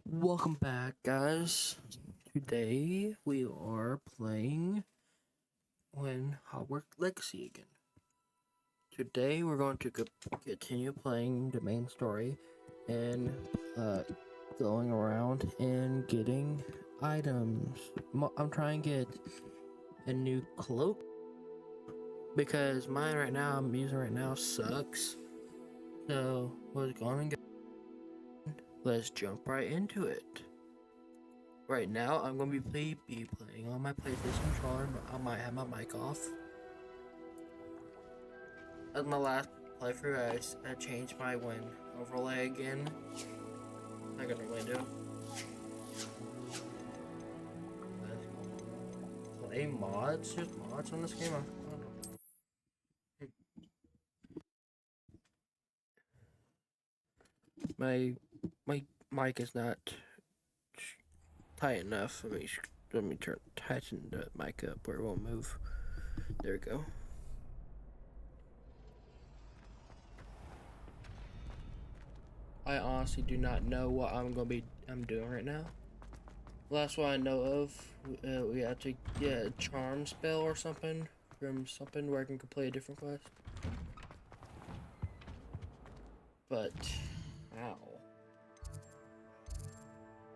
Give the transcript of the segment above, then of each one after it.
Welcome back, guys. Today we are playing Hogwarts Legacy again. Today we're going to continue playing the main story and uh, going around and getting items. I'm trying to get a new cloak because mine right now I'm using right now sucks. So we're going to let's jump right into it. Right now, I'm gonna be playing on my PlayStation controller, but I might have my mic off. As my last playthrough, I changed my win overlay again. I got a window. Play mods? There's mods on this game? I don't know. My mic is not tight enough. Let me tighten the mic up where it won't move. There we go. I honestly do not know what I'm doing right now. Last one I know of, we have to get a charm spell or something from something where I can complete a different quest. But how?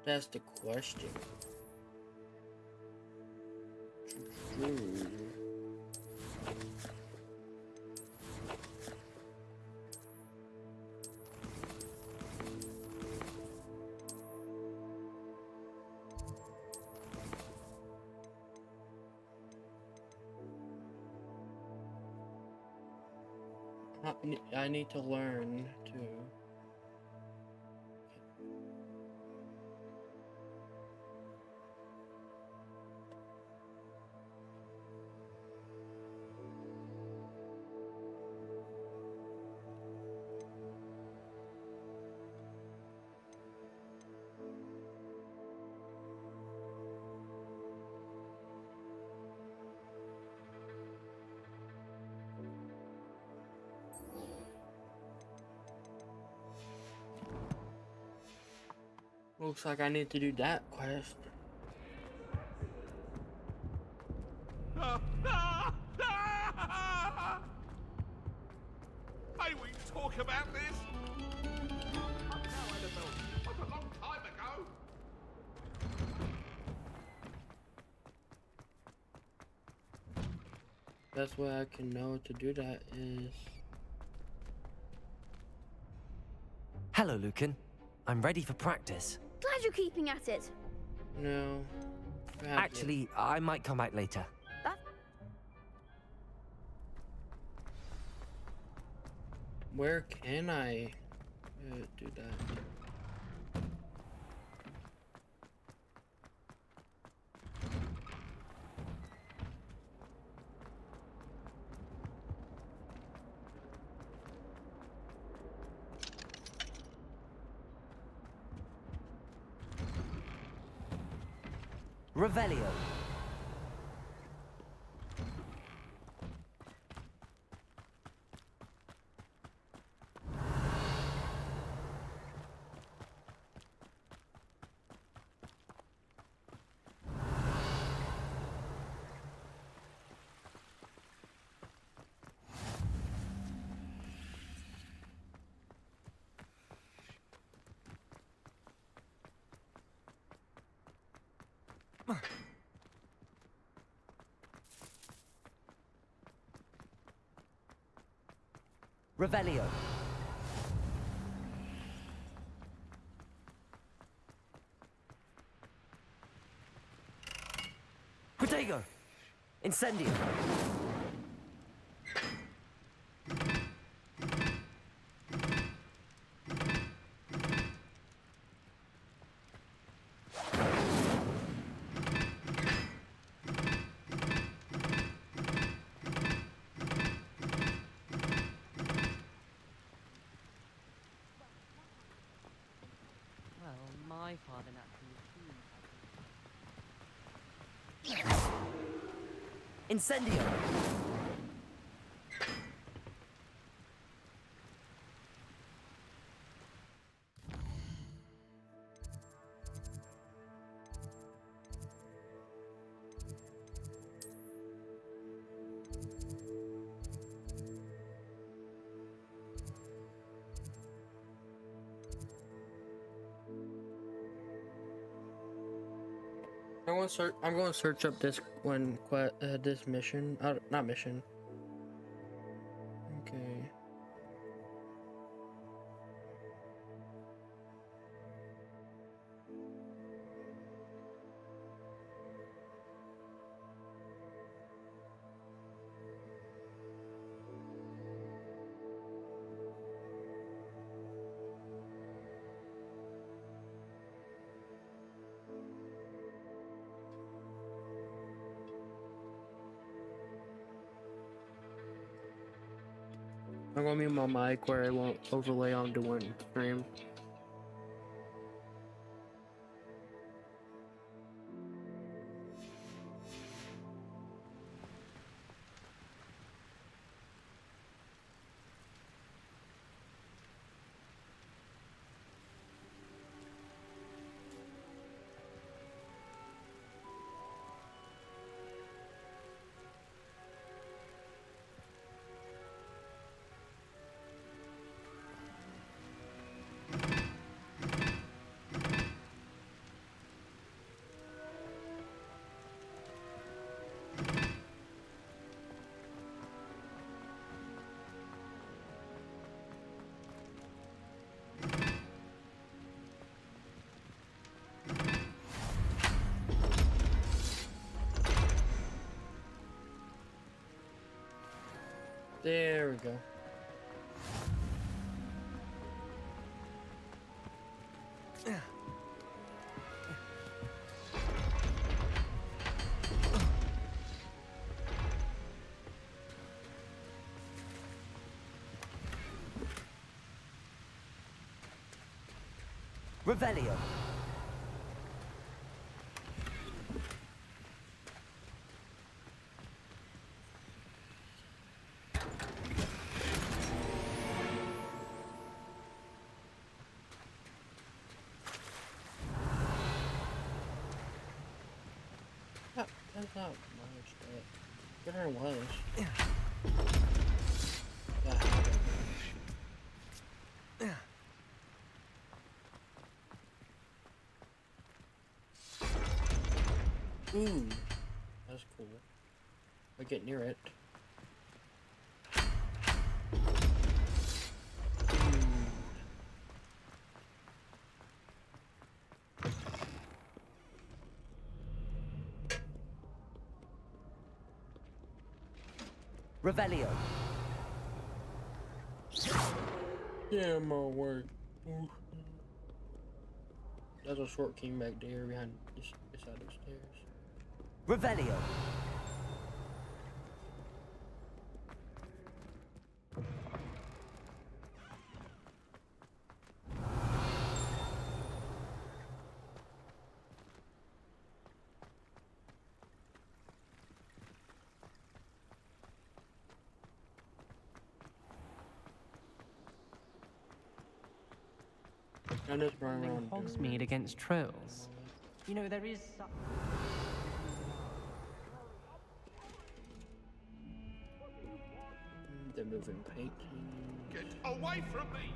That's the question. I need to learn to. Looks like I need to do that quest. May we talk about this? Oh, no, Annabelle. Like a long time ago. Best way I can know to do that is. Hello, Lucan. I'm ready for practice. Glad you're keeping at it. No. Actually, I might come back later. Where can I do that? Revelio. Revelio. Protego. Incendio. Well, my father naturally Incendio. I'm going to search up this one. This mission. Not mission. Okay. I'm gonna mute my mic where I won't overlay onto one stream. There we go. Revelio. That's not much, but there was. Ooh, that's cool. I get near it. Revelio. Yeah, my work. Ooh. There's a short king back there beside those stairs. Revelio. I'm just running around. Hogsmeade against trolls. You know, there is some... The moving painting. Get away from me!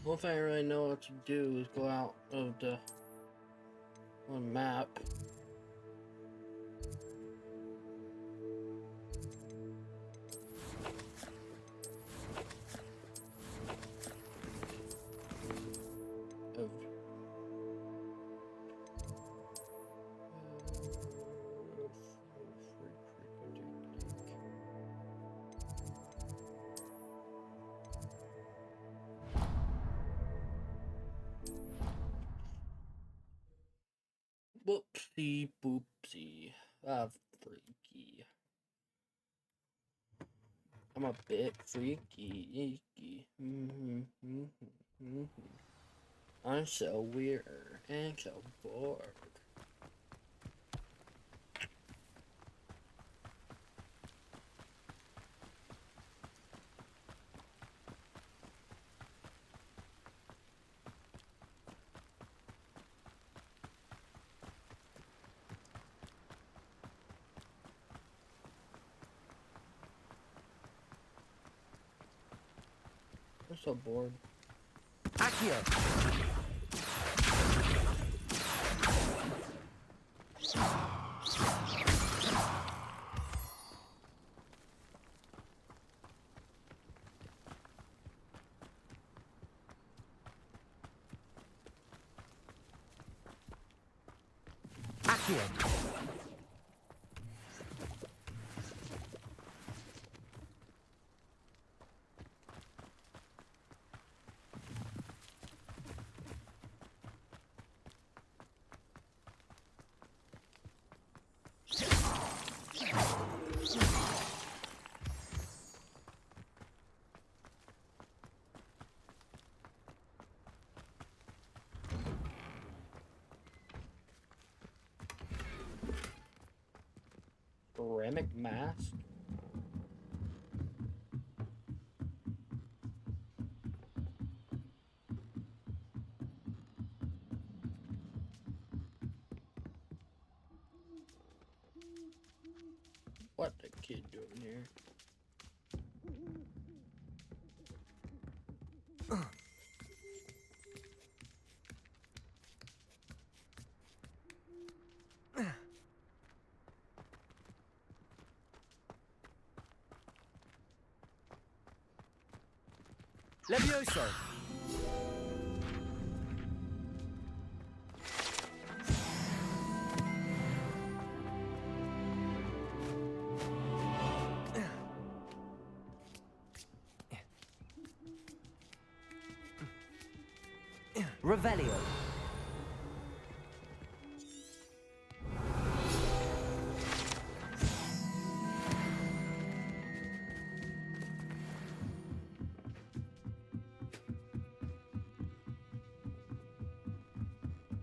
One thing I really know what to do is go out of the one map. Of whoopsie boopsie. Ah, freaky. I'm a bit freaky. I'm so weird and so bored. I'm so bored. Accio. Accio. Ceramic mask? What the kid doing here? Levioso. Revelio.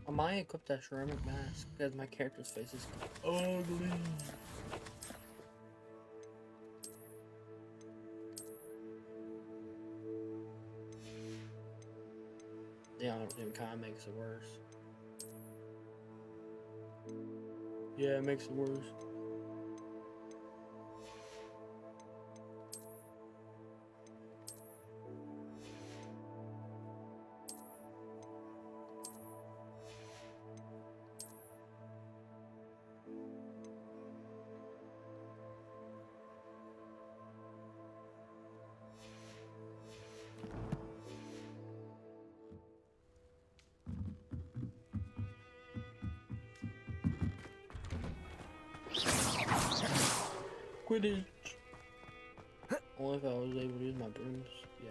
I might equip that ceramic mask because my character's face is ugly. Yeah, it kind of makes it worse. Yeah, it makes it worse. Quidditch. Only if I was able to use my brooms. Yeah.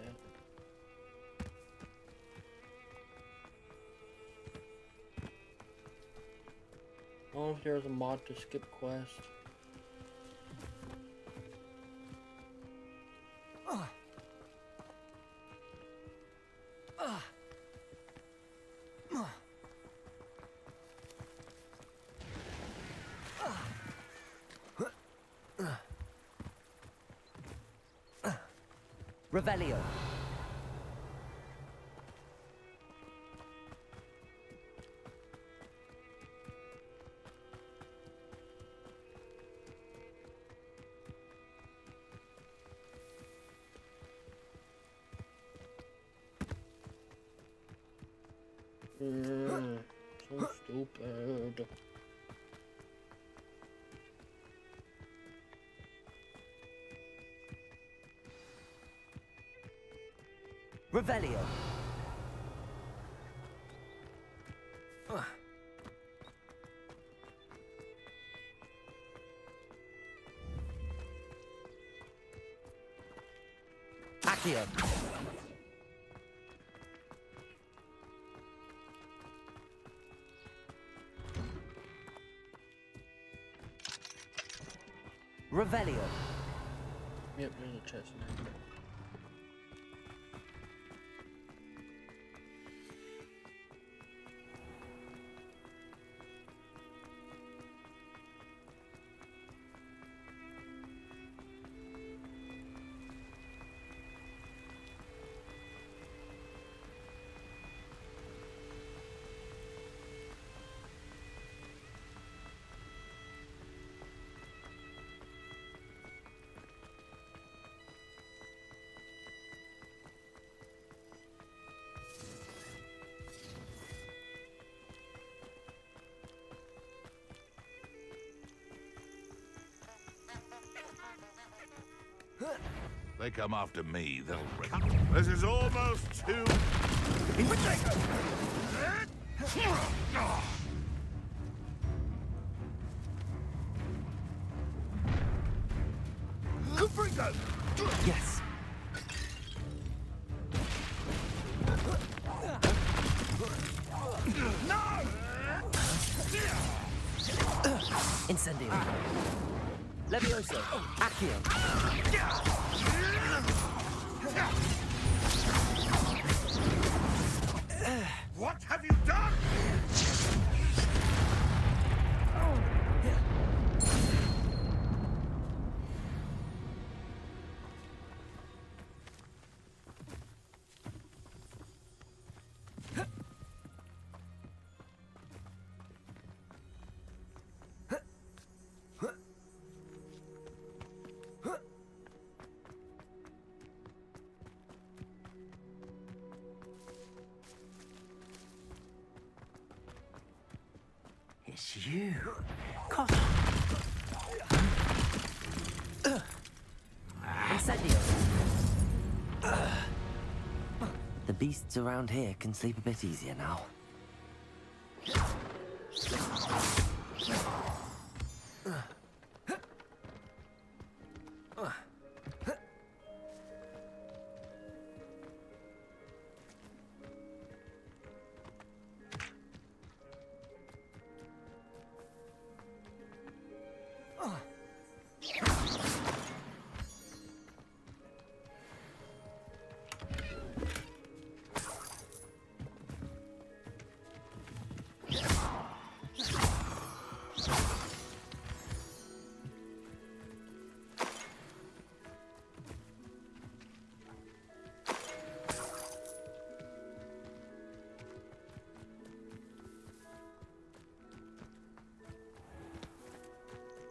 I don't know if there was a mod to skip quest. Revelio. So stupid. Revelio. Accio. Revelio. Yep, there's a chest in there. they come after me, they'll break. This is almost too... Yes. Incendio. Levioso. Accio. What have you done? It's you. God. Incendio. The beasts around here can sleep a bit easier now.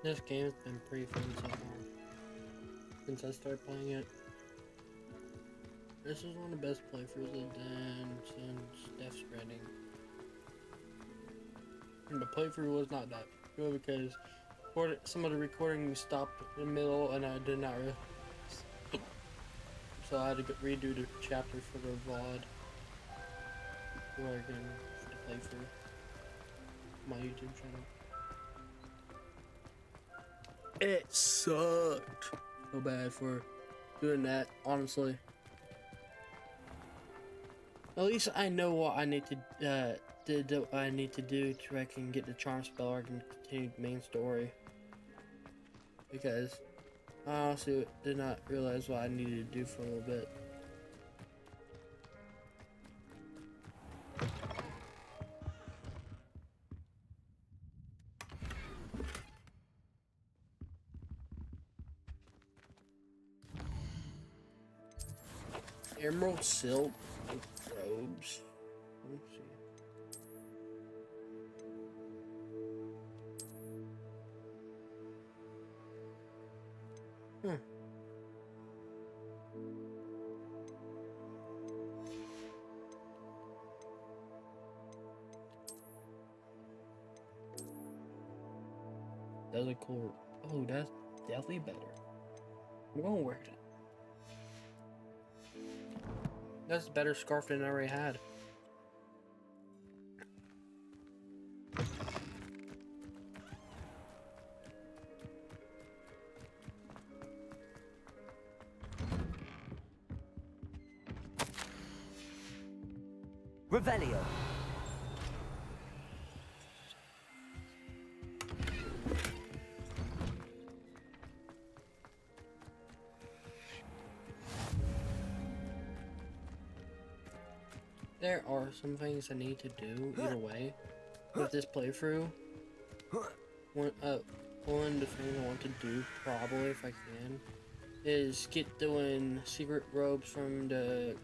This game has been pretty fun so far. Since I started playing it. This is one of the best playthroughs I've done since Death Stranding. And the playthrough was not that good because some of the recording stopped in the middle and I did not realize. So I had to redo the chapter for the VOD. Before I can play through my YouTube channel. It sucked so bad for doing that, honestly. At least I know what I need to do so I can get the charm spell or I can continue the main story. Because I honestly did not realize what I needed to do for a little bit. Emerald silk robes. Let's see. That's a cool. Oh, that's definitely better. I'm gonna wear that. That's a better scarf than I already had. Revelio. There are some things I need to do either way with this playthrough. One of the things I want to do, probably if I can, is get doing secret robes from the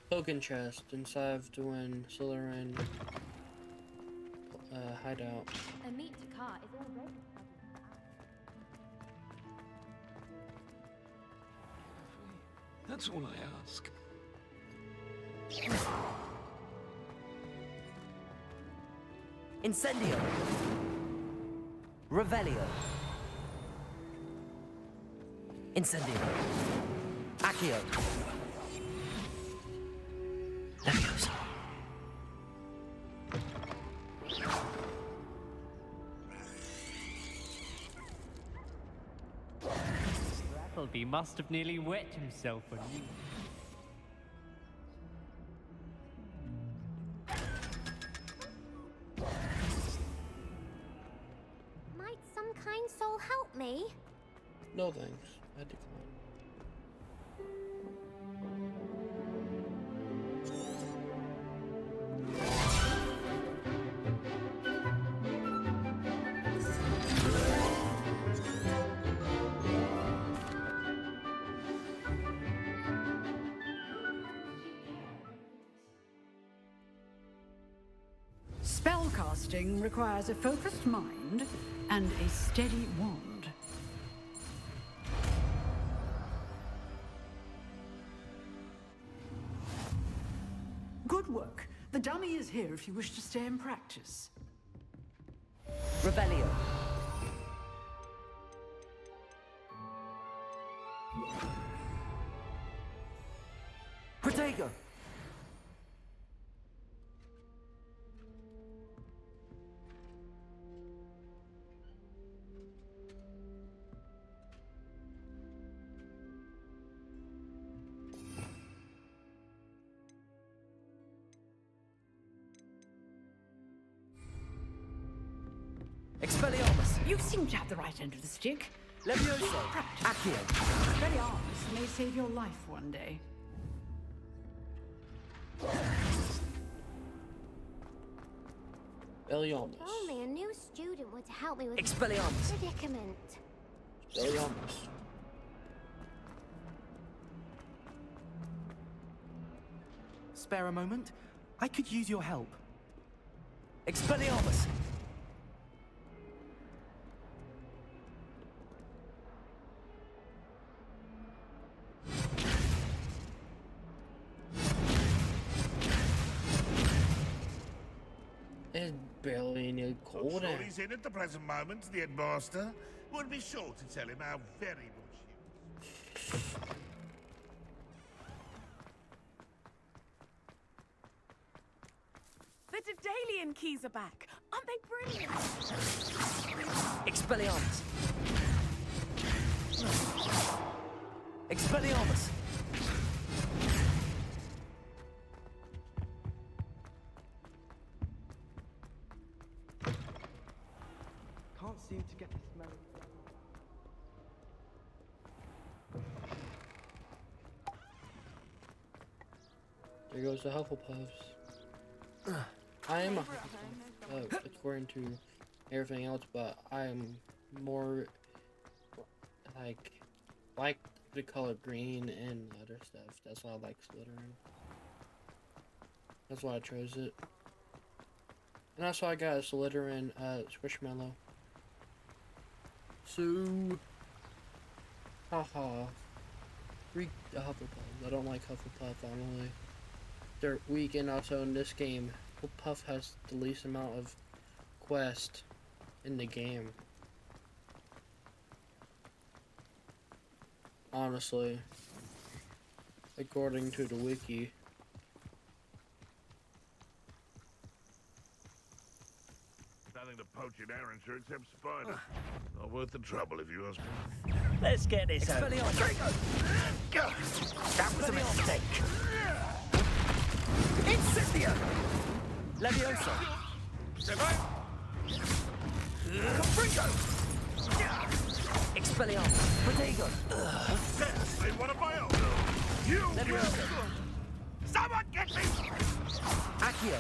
token chest inside of doing Slytherin hideout. A meet to car is already. That's all I ask. Incendio. Revelio. Incendio. Accio. Leviosa. Rattleby must have nearly wet himself when you... Might some kind soul help me? No thanks. I decline. Spellcasting requires a focused mind and a steady wand. Good work. The dummy is here if you wish to stay and practice. Revelio. Protego. Expelliarmus. You seem to have the right end of the stick. Levioso. Practice. Accio. Expelliarmus may save your life one day. Expelliarmus. Only a new student would help me with Expelliarmus. this predicament. Expelliarmus. Spare a moment? I could use your help. Expelliarmus. It's barely any cold. Sure he's in at the present moment, the headmaster. Would be sure to tell him how very much he was. The Daedalian keys are back. Aren't they brilliant? Expelliarmus. Expelliarmus. Can't seem to get the smell. There goes the Hufflepuffs. I am a Hufflepuff, according to everything else, but I am more like the color green and other stuff. That's why I like Slytherin. That's why I chose it. And that's why I got a Slytherin Squishmallow. So, haha. Freak the Hufflepuff. I don't like Hufflepuff, honestly. They're weak, and also in this game, Hufflepuff has the least amount of quest in the game. Honestly. According to the wiki. Nothing to poach in Arrowshire except spiders. Not worth the trouble if you ask me. Let's get this over. That was a mistake. Incendio. Levioso. Confringo. Expelliarmus. Protego. They want a bio. You! Levioso. Someone get me! Accio.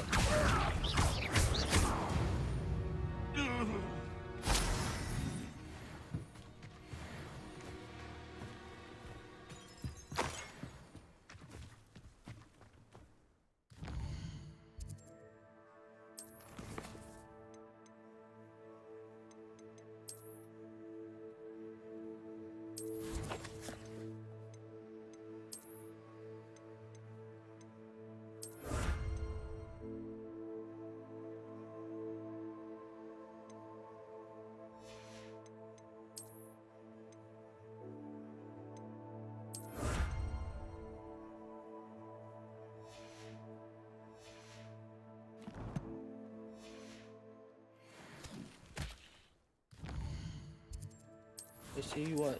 Let's see what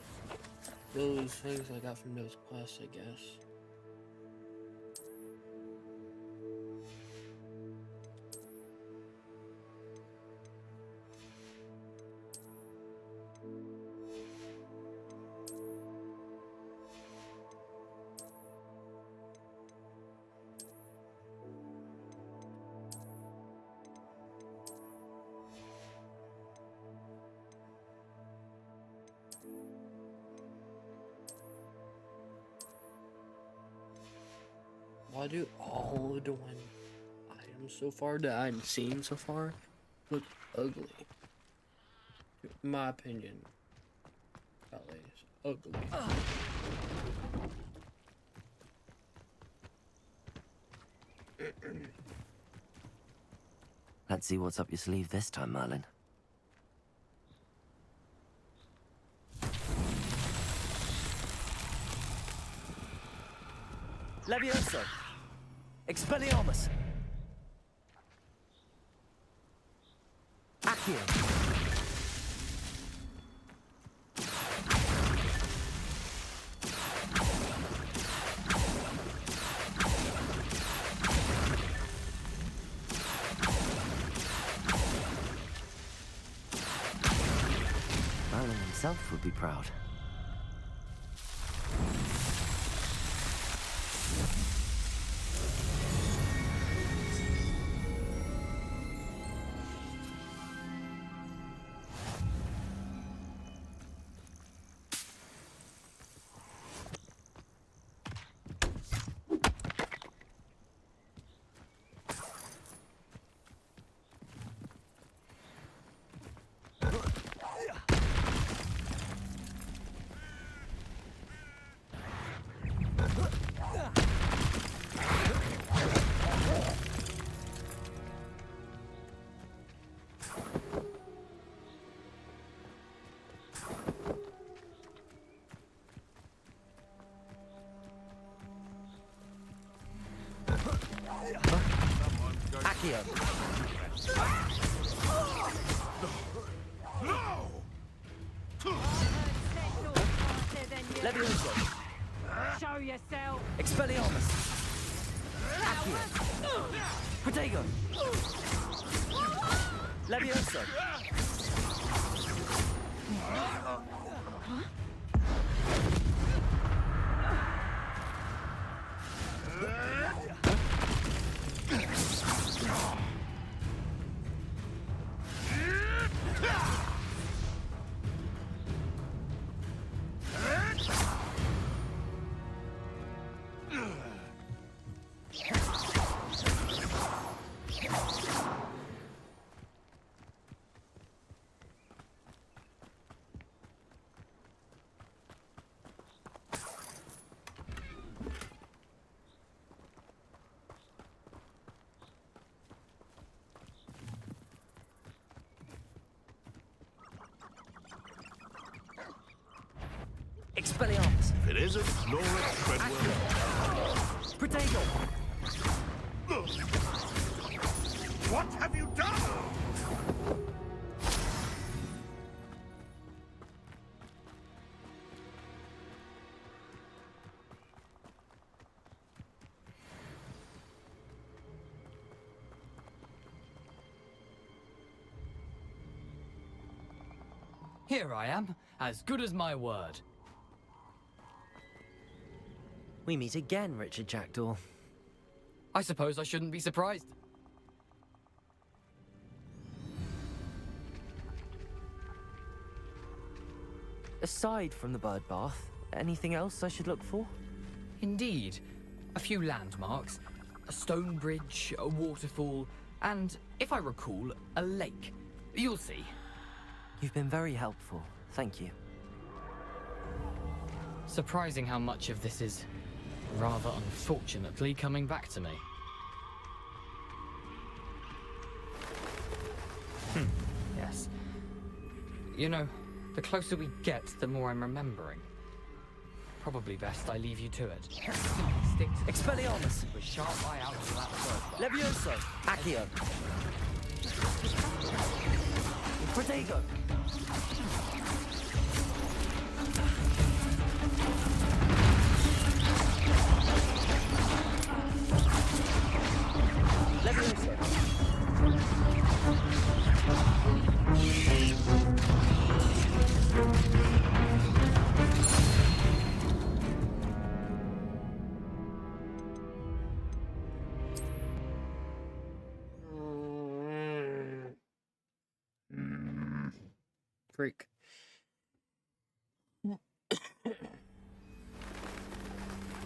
those things I got from those quests, I guess. Why do all the one items so far that I've seen so far look ugly? In my opinion. At least. Ugly. Let's see what's up your sleeve this time, Merlin. Levioso! Expelliarmus! Accio! Merlin himself would be proud. Accio! Levioso! Show yourself. Expelliarmus! Accio! Protego! Levioso! Expelliarmus! If it isn't, Nora Treadwell. Protego! What have you done? Here I am, as good as my word. We meet again, Richard Jackdaw. I suppose I shouldn't be surprised. Aside from the bird bath, anything else I should look for? Indeed. A few landmarks, a stone bridge, a waterfall, and, if I recall, a lake. You'll see. You've been very helpful. Thank you. Surprising how much of this is, rather unfortunately, coming back to me. Yes. You know, the closer we get, the more I'm remembering. Probably best I leave you to it. Stick to Expelliarmus! with sharp eye out for that bird. Levioso! Accio! Protego! Freak. I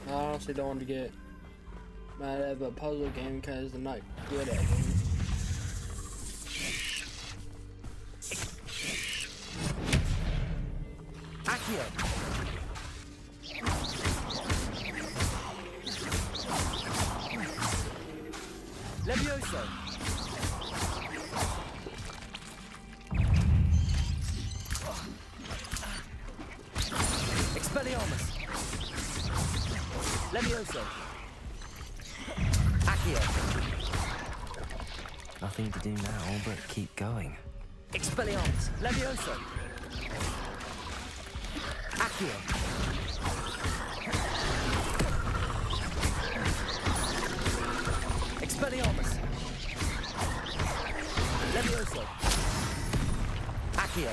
honestly don't want to get mad at a puzzle game because I'm not good at it. Accio! Levioso! Expelliarmus! Levioso! Accio! Nothing to do now but keep going. Expelliarmus! Levioso! Accio! Expelliarmus! Levioso! Accio!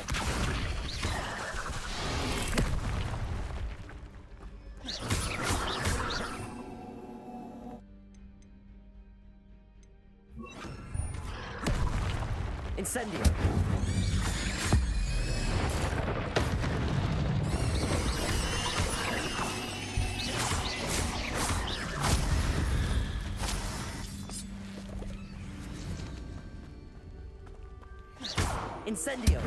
Incendio! Incendio!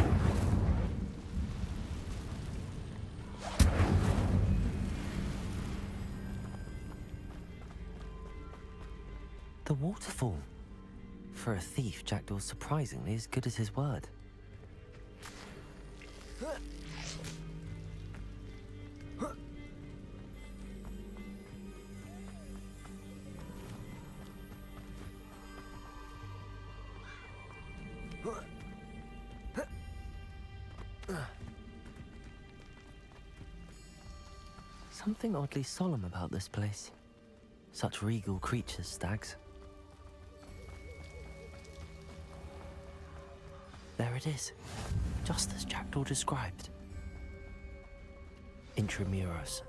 The waterfall. For a thief, Jackdaw's surprisingly as good as his word. Something oddly solemn about this place. Such regal creatures, stags. There it is, just as Jackdaw described. Intramuros.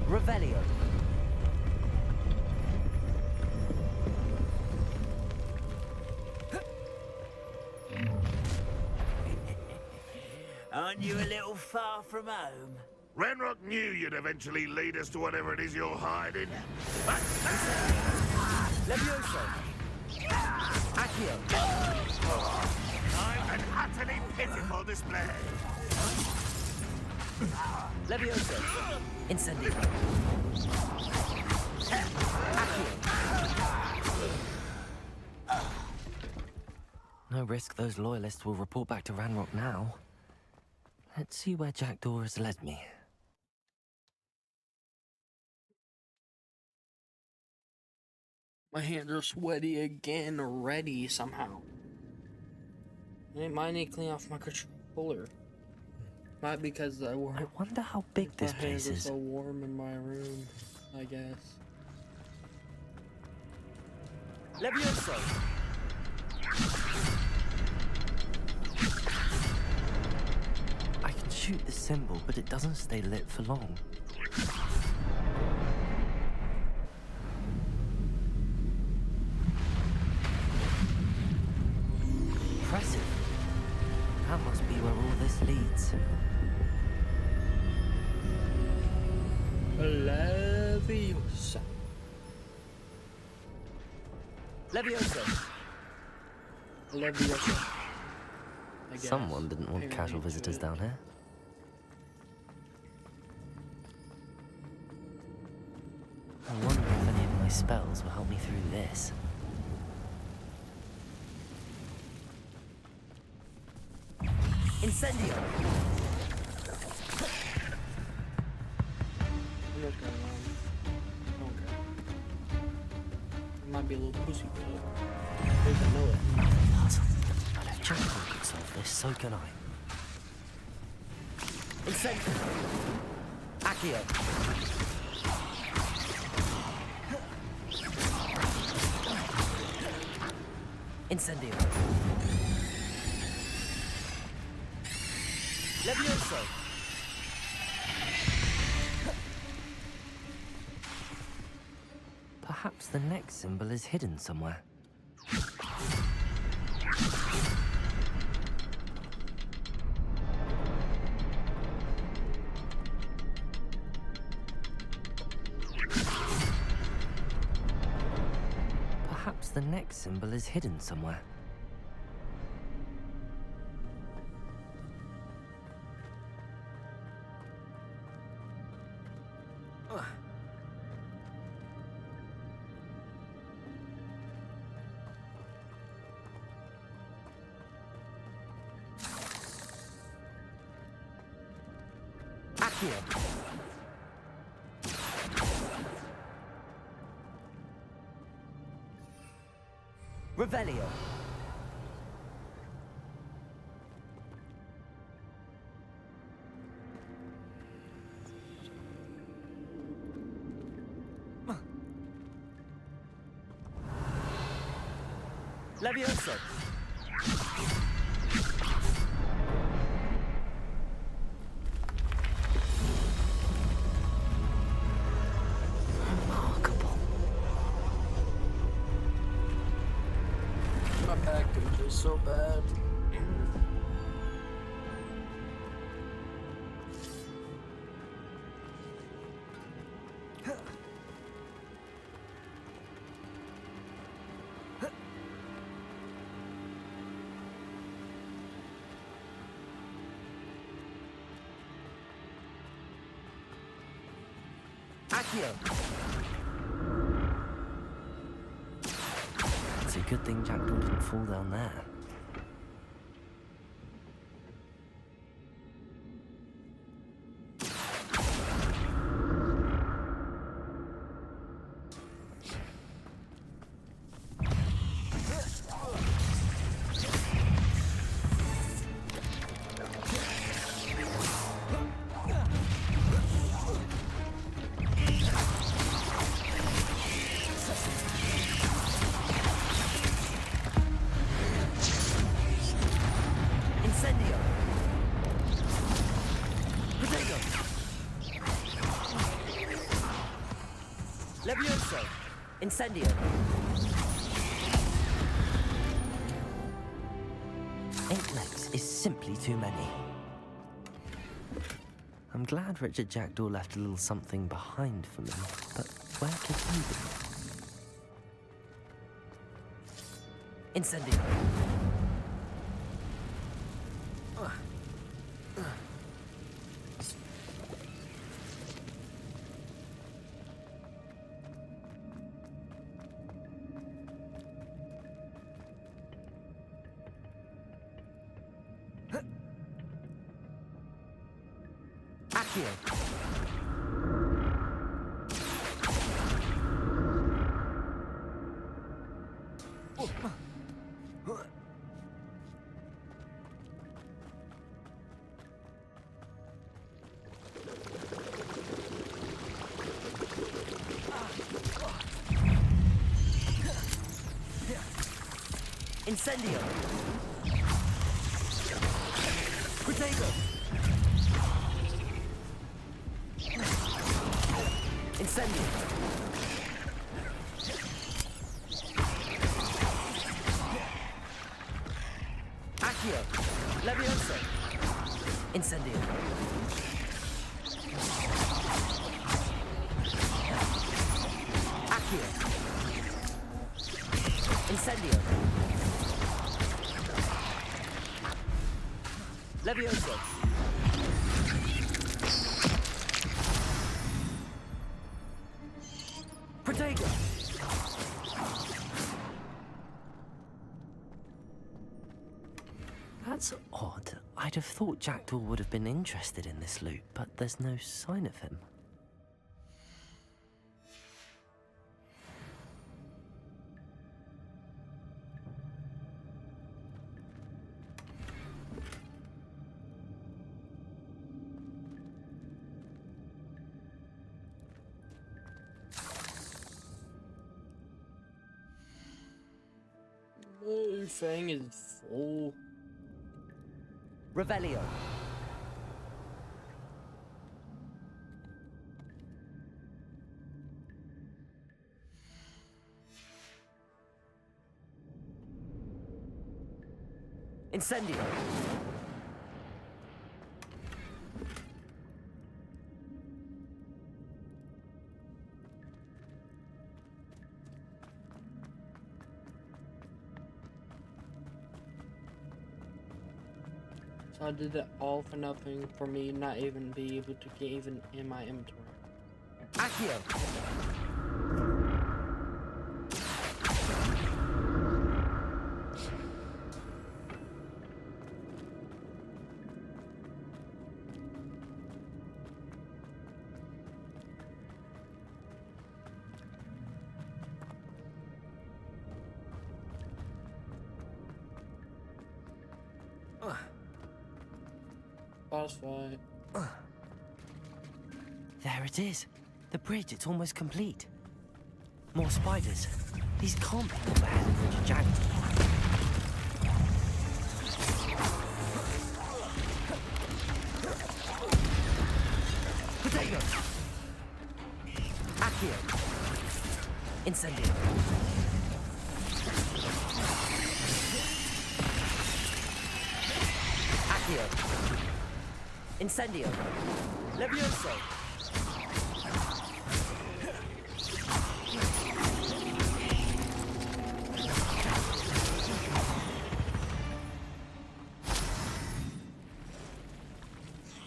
Revelio. Aren't you a little far from home? Ranrock knew you'd eventually lead us to whatever it is you're hiding. Levioso. Accio. I'm an utterly pitiful display. Levioso. Incendio. Accio. No risk those loyalists will report back to Ranrock now. Let's see where Jackdaw has led me. My hands are sweaty again already somehow. I might need to clean off my controller. Not because I I wonder how big this my place hands are is. so warm in my room, I guess. Levioso! I can shoot the symbol, but it doesn't stay lit for long. Impressive. That must be where all this leads. Leviosa. Levioso! Leviosa. I guess. Someone didn't want Maybe casual I need to visitors it. down here. I wonder if any of my spells will help me through this. Incendio! I'm just gonna okay. It might be a little pussy, but I think I know it. Puzzle. But if Jackdaw could solve this, so can I. Incendio! Accio! Incendio. Levioso. Perhaps the next symbol is hidden somewhere. Perhaps the next symbol is hidden somewhere. Accio. Revelio. Levioso. Remarkable. My back is so bad. Accio. It's a good thing Jackdaw didn't fall down there. Incendio. Protego. Levioso. Incendio. Eight legs is simply too many. I'm glad Richard Jackdaw left a little something behind for me, but where could he be? Incendio. Accio. Incendio. Protego. Incendio. Accio. Levioso. Incendio. Accio. Incendio. Levioso. Protego. That's odd. I'd have thought Jackdaw would have been interested in this loot, but there's no sign of him. My fang is full. Revelio. Incendio. So I did that all for nothing for me not even be able to get even in my inventory. Accio. Boss fight. There it is. The bridge, it's almost complete. More spiders. These can't be all the Heritage Jaguar. Potato! Accio! Incendio! Accio! Incendio! Levioso!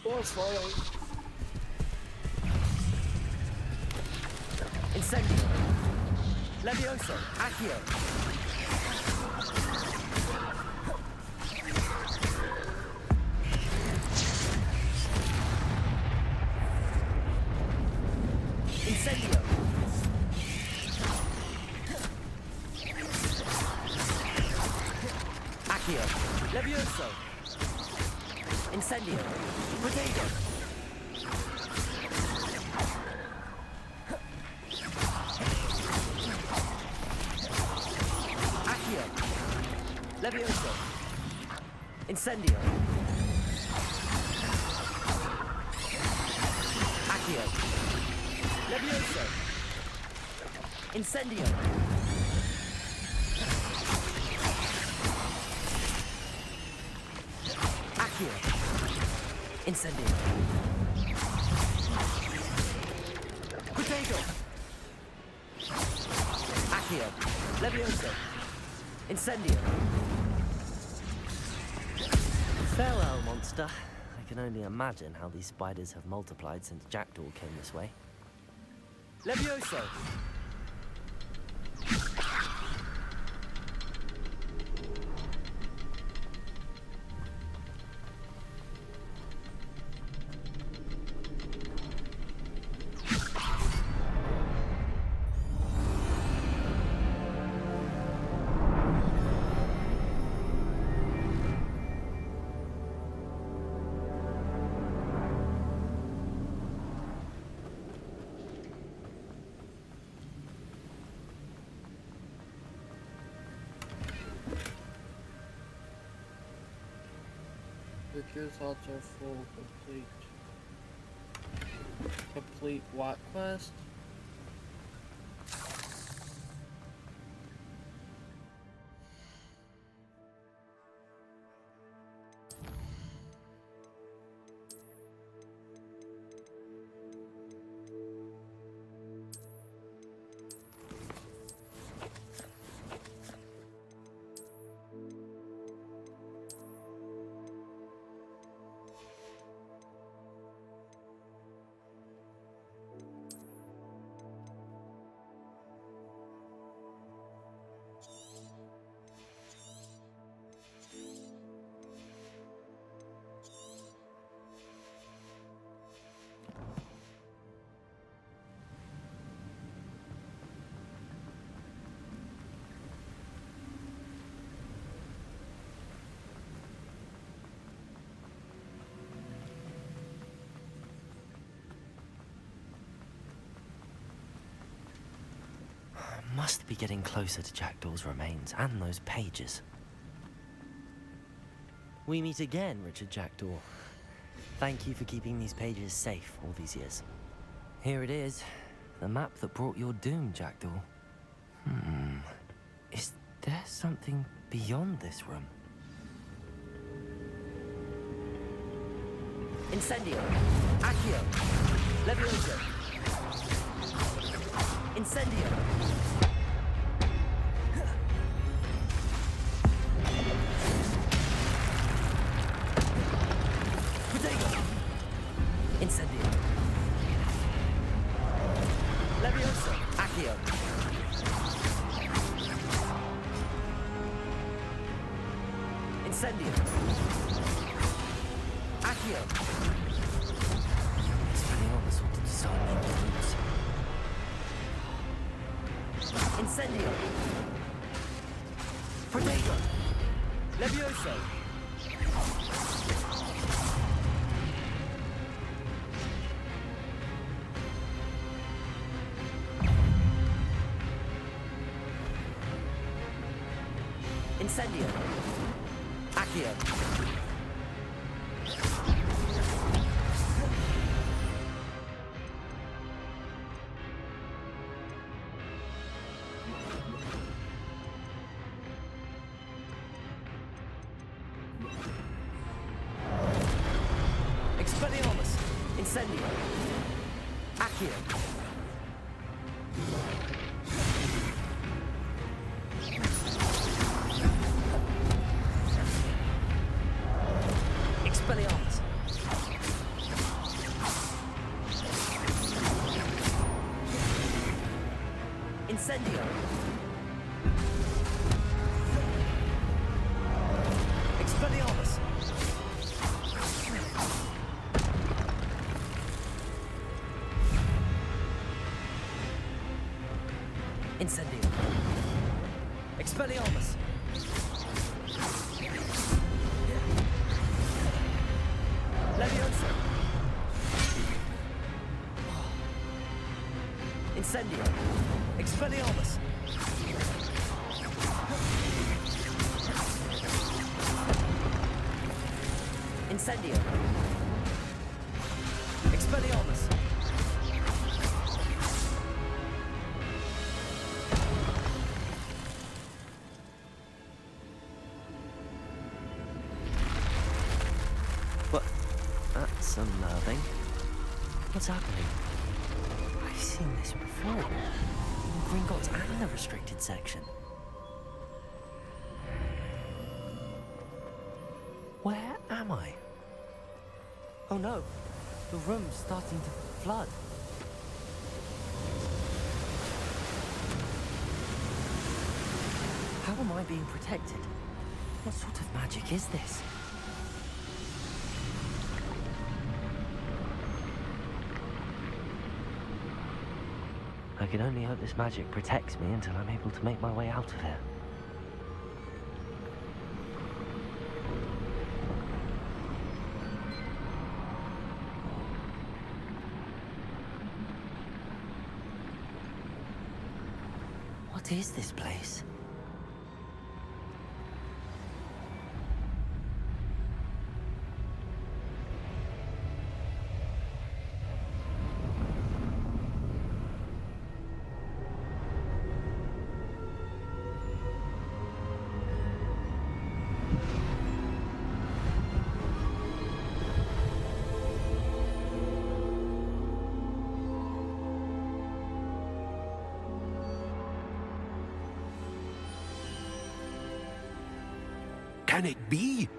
Boss fight. Incendio! Levioso! Accio! Incendio! Accio! Levioso! Incendio! Potato! Accio! Levioso! Incendio! Accio! Levioso! Incendio! Accio! Incendio! Potato! Accio! Levioso! Incendio! Farewell, monster. I can only imagine how these spiders have multiplied since Jackdaw came this way. Levioso! Your thoughts are full. Complete what quest? Must be getting closer to Jackdaw's remains and those pages. We meet again, Richard Jackdaw. Thank you for keeping these pages safe all these years. Here it is, the map that brought your doom, Jackdaw. Is there something beyond this room? Incendio! Accio! Levioso! Incendio! Protego! Incendio! Levioso! Accio! Incendio! Accio! Expelliarmus ought to disarm the roots. Incendio! Protego! Levioso! Incendio! Accio! Expelliarmus! Incendio! Accio! Expelliarmus! Incendio! Expelliarmus! Incendio! Expelliarmus! Levioso! Incendio! Expelliarmus! Incendio! Expelliarmus! What? That's unnerving. What's happening? I've seen this before. In Gringotts and the restricted section. Where am I? Oh no, the room's starting to flood. How am I being protected? What sort of magic is this? I can only hope this magic protects me until I'm able to make my way out of here. What is this place? Can it be?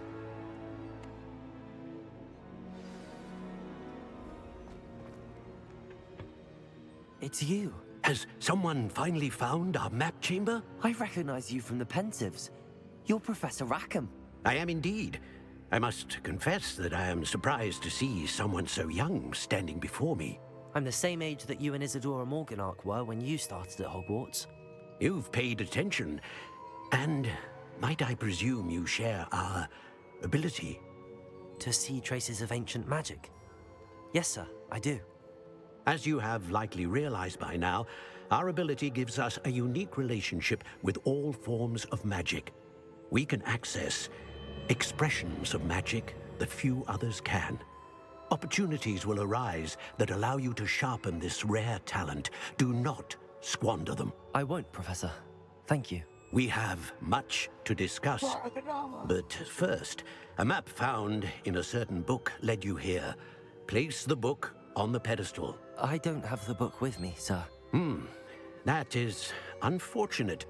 It's you. Has someone finally found our map chamber? I recognize you from the Pensieves. You're Professor Rackham. I am indeed. I must confess that I am surprised to see someone so young standing before me. I'm the same age that you and Isadora Morganach were when you started at Hogwarts. You've paid attention, and might I presume you share our ability? To see traces of ancient magic? Yes, sir, I do. As you have likely realized by now, Our ability gives us a unique relationship with all forms of magic. We can access expressions of magic that few others can. Opportunities will arise that allow you to sharpen this rare talent. Do not squander them. I won't, Professor. Thank you. We have much to discuss. But first, a map found in a certain book led you here. Place the book on the pedestal. I don't have the book with me, sir. That is unfortunate.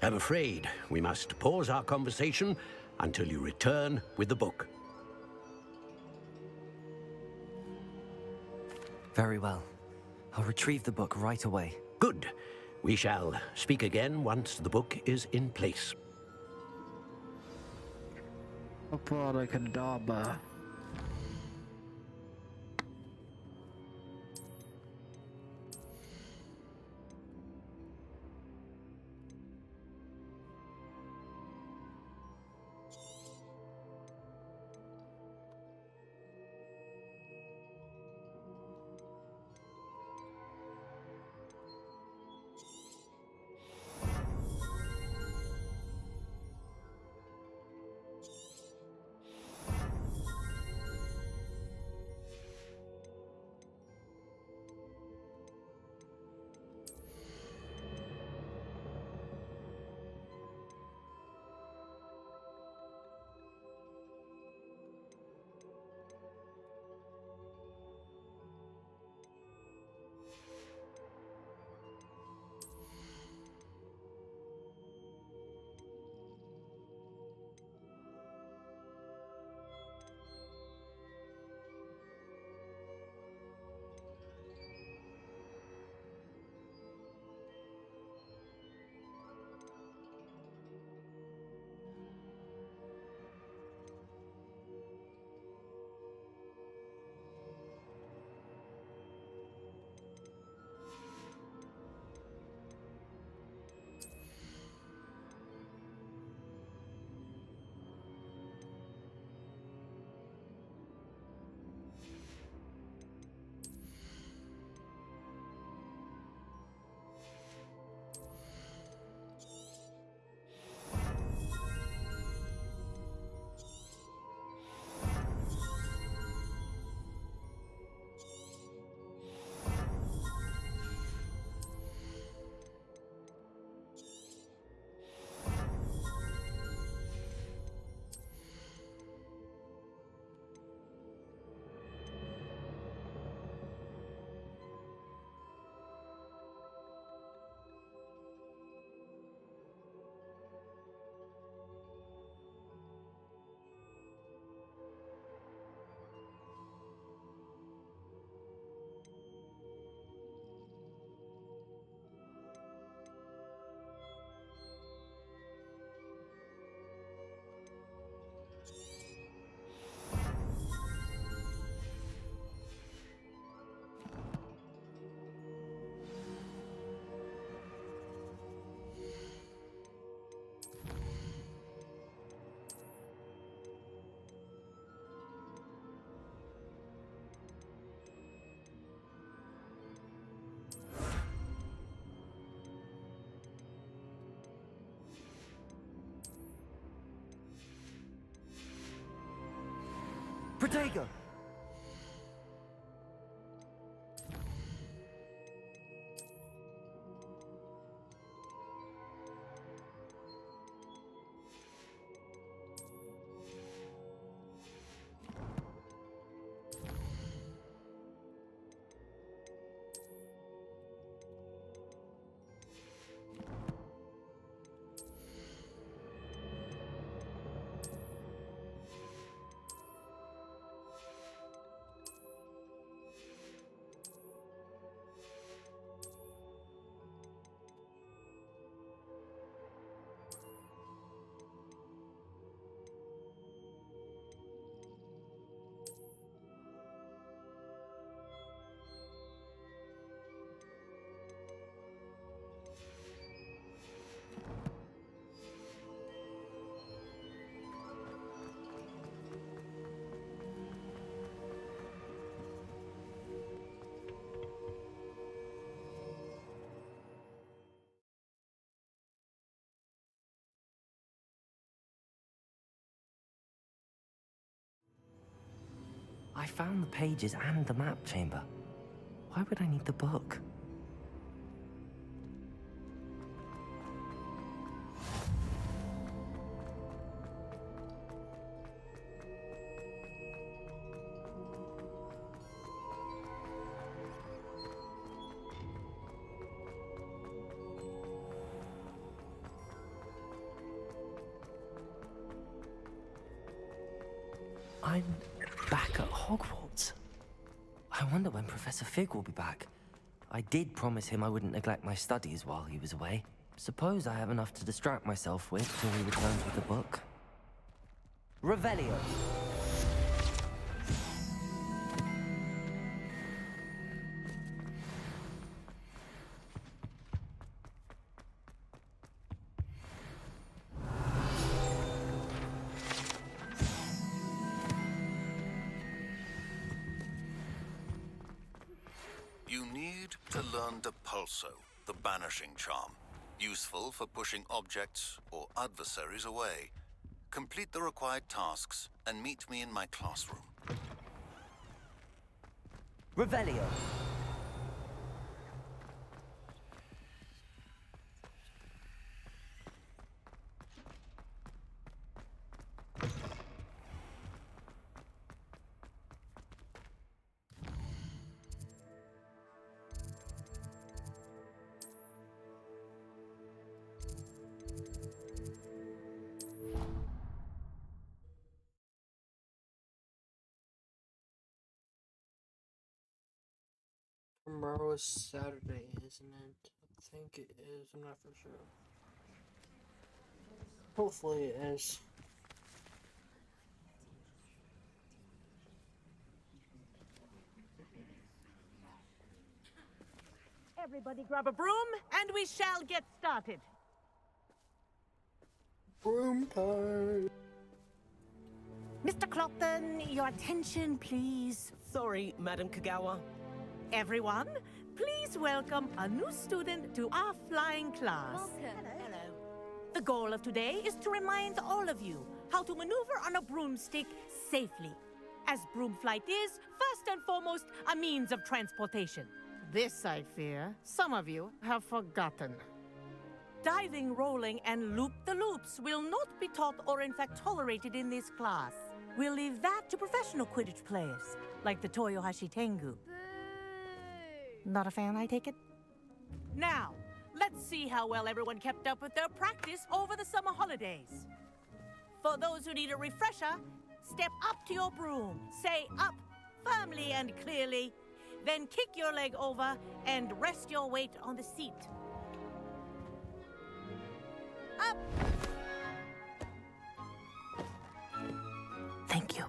I'm afraid we must pause our conversation until you return with the book. Very well. I'll retrieve the book right away. Good. We shall speak again once the book is in place. Abracadabra. Protego! found the pages and the map chamber. Why would I need the book? I'm back at Hogwarts. I wonder when Professor Fig will be back. I did promise him I wouldn't neglect my studies while he was away. Suppose I have enough to distract myself with till he returns with the book. Revelio. You need to learn Depulso, the banishing charm. Useful for pushing objects or adversaries away. Complete the required tasks and meet me in my classroom. Revelio. Tomorrow is Saturday, isn't it? I think it is. I'm not for sure. Hopefully it is. Everybody grab a broom, and we shall get started. Broom time! Mr. Clopton, your attention, please. Sorry, Madam Kagawa. Everyone, please welcome a new student to our flying class. Welcome. Hello. The goal of today is to remind all of you how to maneuver on a broomstick safely, as broom flight is, first and foremost, a means of transportation. This, I fear, some of you have forgotten. Diving, rolling, and loop-the-loops will not be taught or in fact tolerated in this class. We'll leave that to professional Quidditch players, like the Toyohashi Tengu. Not a fan, I take it? Now, let's see how well everyone kept up with their practice over the summer holidays. For those who need a refresher, step up to your broom, say up firmly and clearly, then kick your leg over and rest your weight on the seat. Up! Thank you.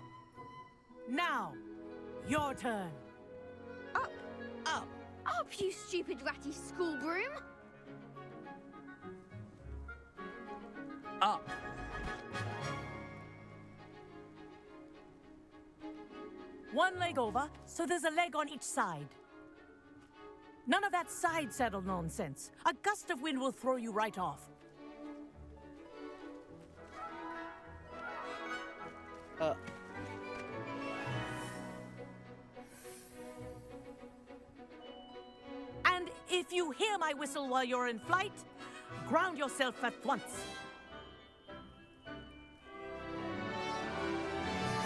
Now, your turn. Up! Up! Up, you stupid ratty school broom! Up. One leg over, so there's a leg on each side. None of that side saddle nonsense. A gust of wind will throw you right off. And if you hear my whistle while you're in flight, ground yourself at once.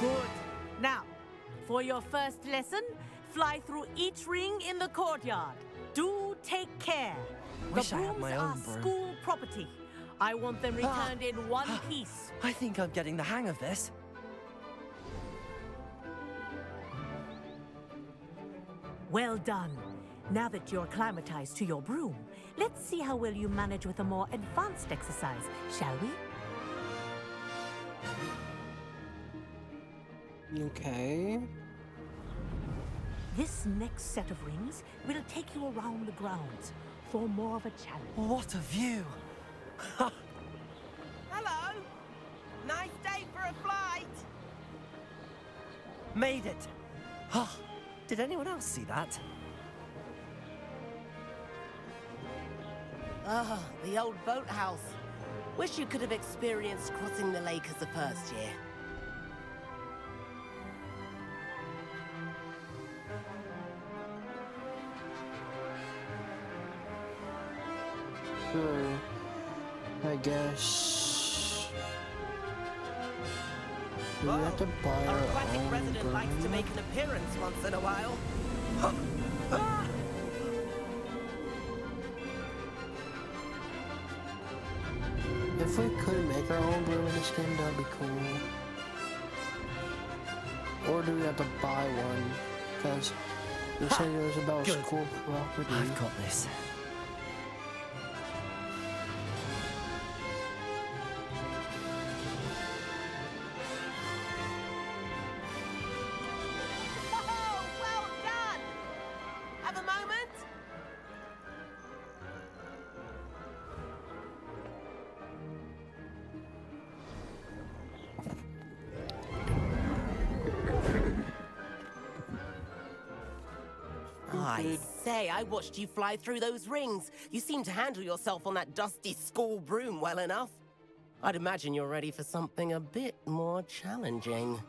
Good. Now, for your first lesson, fly through each ring in the courtyard. Do take care. Wish The I had brooms my are own broom. school property. I want them returned in one piece. I think I'm getting the hang of this. Well done. Now that you're acclimatized to your broom, let's see how well you manage with a more advanced exercise, shall we? Okay. This next set of rings will take you around the grounds for more of a challenge. What a view! Hello. Nice day for a flight. Made it! Ah, did anyone else see that? Ah, the old boathouse. Wish you could have experienced crossing the lake as a first year. guess we Whoa, have to buy our our aquatic own resident likes to broom. make an appearance once in a while. If we could make our own broom in this game, that'd be cool. Or do we have to buy one? Because you said it was about Good. school property. I've got this. Oh, well done! Have a moment? I say, I watched you fly through those rings. You seem to handle yourself on that dusty school broom well enough. I'd imagine you're ready for something a bit more challenging.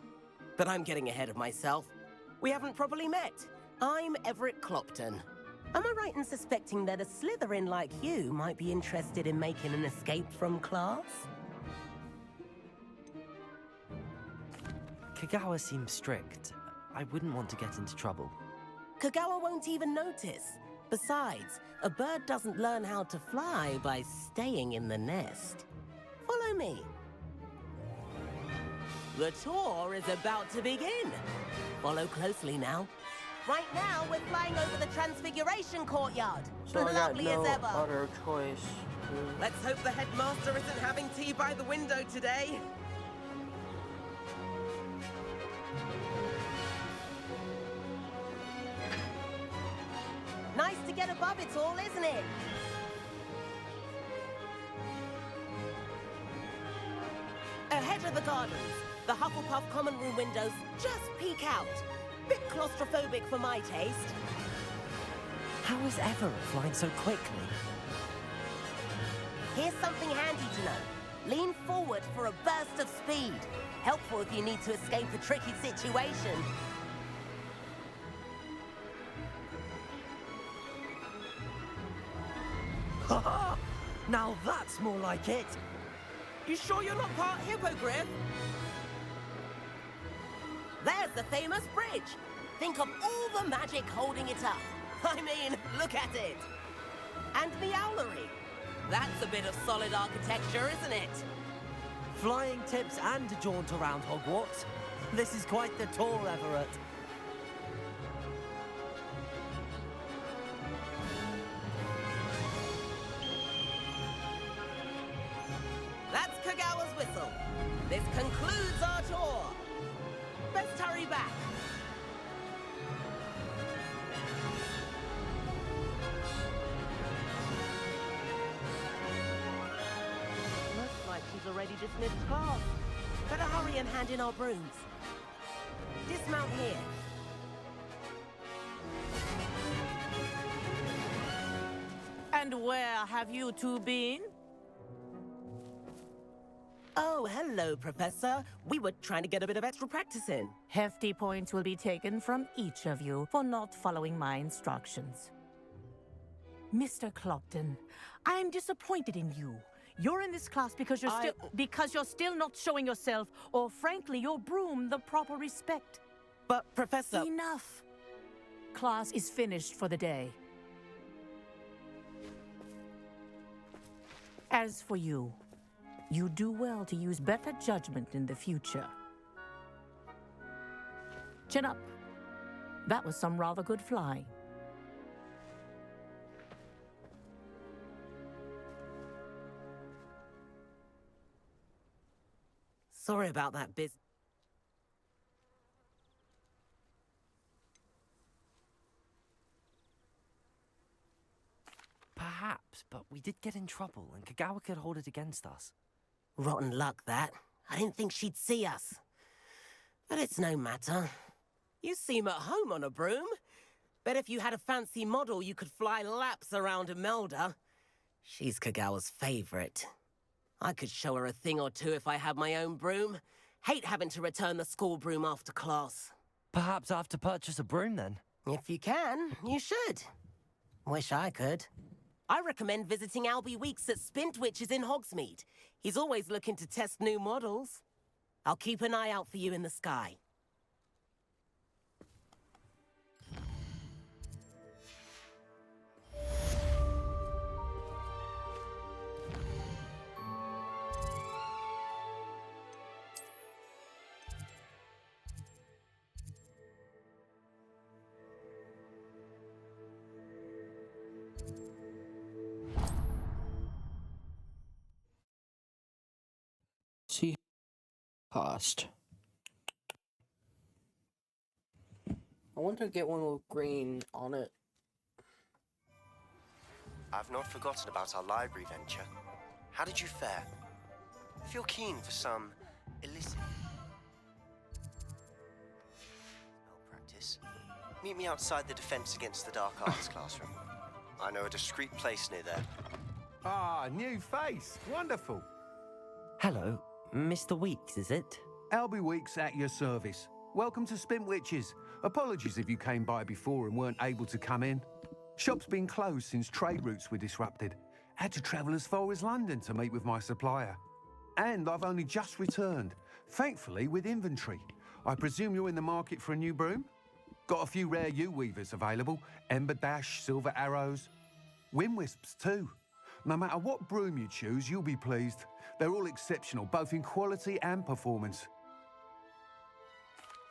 But I'm getting ahead of myself. We haven't properly met. I'm Everett Clopton. Am I right in suspecting that a Slytherin like you might be interested in making an escape from class? Kagawa seems strict. I wouldn't want to get into trouble. Kagawa won't even notice. Besides, a bird doesn't learn how to fly by staying in the nest. Follow me. The tour is about to begin. Follow closely now. Right now, we're flying over the Transfiguration Courtyard. So I got Lovely no as ever. other choice. Let's hope the headmaster isn't having tea by the window today. Nice to get above it all, isn't it? Ahead of the gardens, the Hufflepuff common room windows just peek out. Bit claustrophobic for my taste. How is Everett flying so quickly? Here's something handy to know. Lean forward for a burst of speed. Helpful if you need to escape a tricky situation. Ha! Now that's more like it! You sure you're not part hippogriff? There's the famous bridge. Think of all the magic holding it up. I mean, look at it. And the owlery. That's a bit of solid architecture, isn't it? Flying tips and a jaunt around Hogwarts. This is quite the tour, Everett. That's Kagawa's whistle. This concludes our tour. Best hurry back. Looks like she's already dismissed class. Better hurry and hand in our brooms. Dismount here. And where have you two been? Oh, hello, Professor. We were trying to get a bit of extra practice in. Hefty points will be taken from each of you for not following my instructions. Mr. Clopton, I am disappointed in you. You're in this class because you're still not showing yourself, or frankly, your broom the proper respect. But, Professor... Enough. Class is finished for the day. As for you, you do well to use better judgment in the future. Chin up. That was some rather good flying. Sorry about that, Biz. Perhaps, but we did get in trouble, and Kagawa could hold it against us. Rotten luck, that. I didn't think she'd see us. But it's no matter. You seem at home on a broom. Bet if you had a fancy model, you could fly laps around Imelda. She's Kagawa's favorite. I could show her a thing or two if I had my own broom. Hate having to return the school broom after class. Perhaps I have to purchase a broom then. If you can, you should. Wish I could. I recommend visiting Albie Weeks at Spintwitches in Hogsmeade. He's always looking to test new models. I'll keep an eye out for you in the sky. See cost. I want to get one with green on it. I've not forgotten about our library venture. How did you fare? If you're keen for some illicit spell practice, meet me outside the Defense Against the Dark Arts classroom. I know a discreet place near there. Ah, new face. Wonderful. Hello, Mr. Weeks, is it? Albie Weeks at your service. Welcome to Spintwitches. Apologies if you came by before and weren't able to come in. Shop's been closed since trade routes were disrupted. Had to travel as far as London to meet with my supplier. And I've only just returned, thankfully with inventory. I presume you're in the market for a new broom? Got a few rare yew-weavers available. Ember Dash, Silver Arrows. Wind Wisps too. No matter what broom you choose, you'll be pleased. They're all exceptional, both in quality and performance.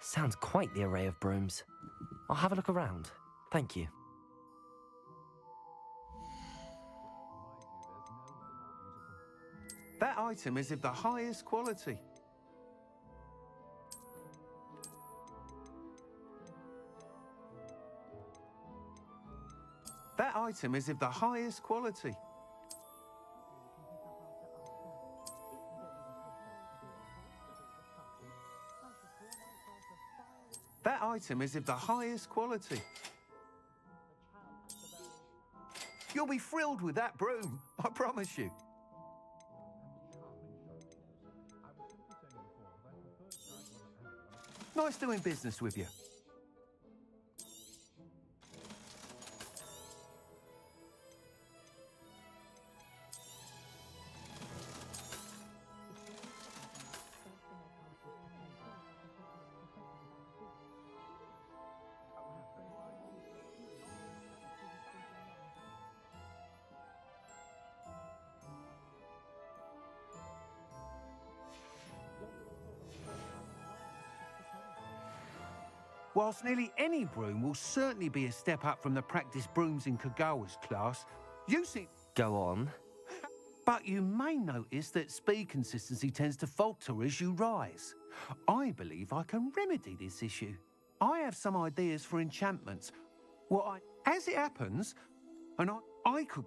Sounds quite the array of brooms. I'll have a look around. Thank you. That item is of the highest quality. That item is of the highest quality. That item is of the highest quality. You'll be thrilled with that broom, I promise you. Nice doing business with you. Whilst nearly any broom will certainly be a step up from the practice brooms in Kagawa's class, you seem... Go on. But you may notice that speed consistency tends to falter as you rise. I believe I can remedy this issue. I have some ideas for enchantments. As it happens, and I could...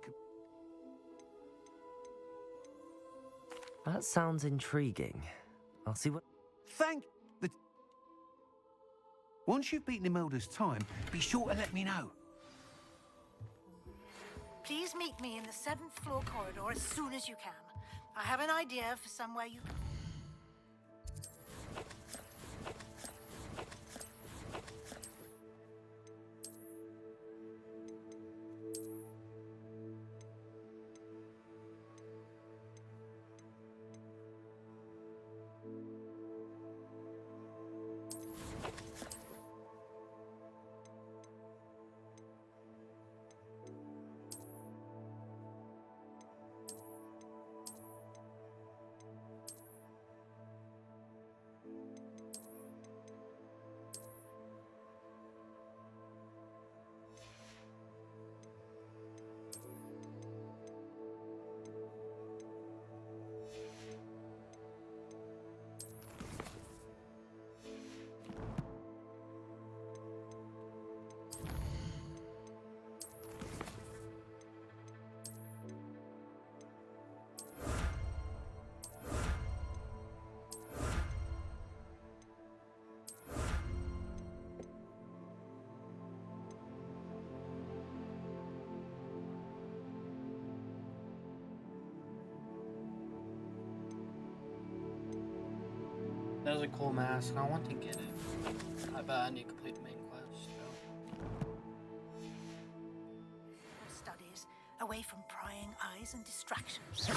That sounds intriguing. I'll see what... Once you've beaten Imelda's time, be sure to let me know. Please meet me in the 7th floor corridor as soon as you can. I have an idea for somewhere you can... That's a cool mask. I want to get it. I bet I need to complete the main quest. Studies, away from prying eyes and distractions.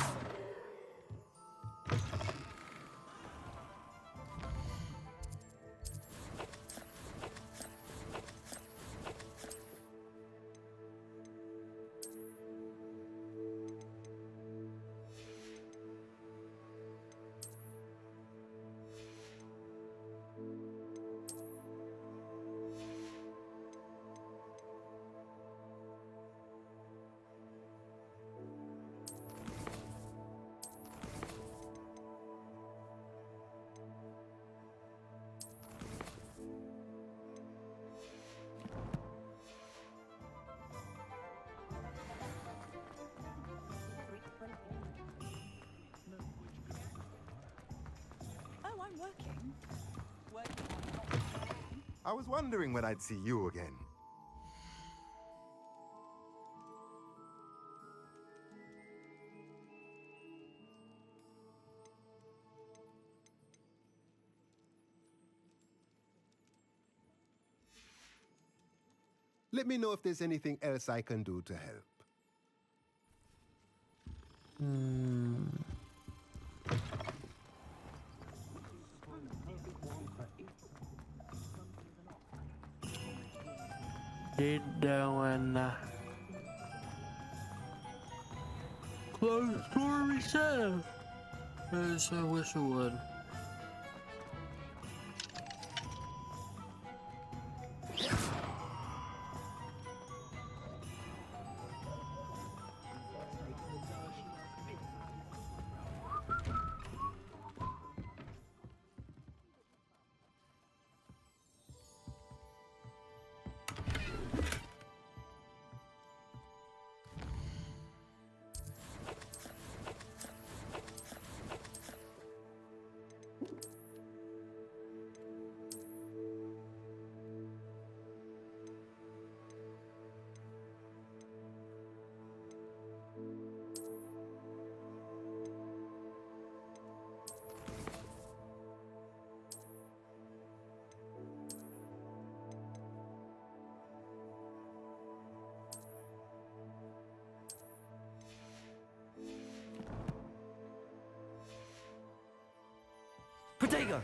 Oh, I'm working. I was wondering when I'd see you again. Let me know if there's anything else I can do to help. Did doing close door reset. As I wish it would. Protego!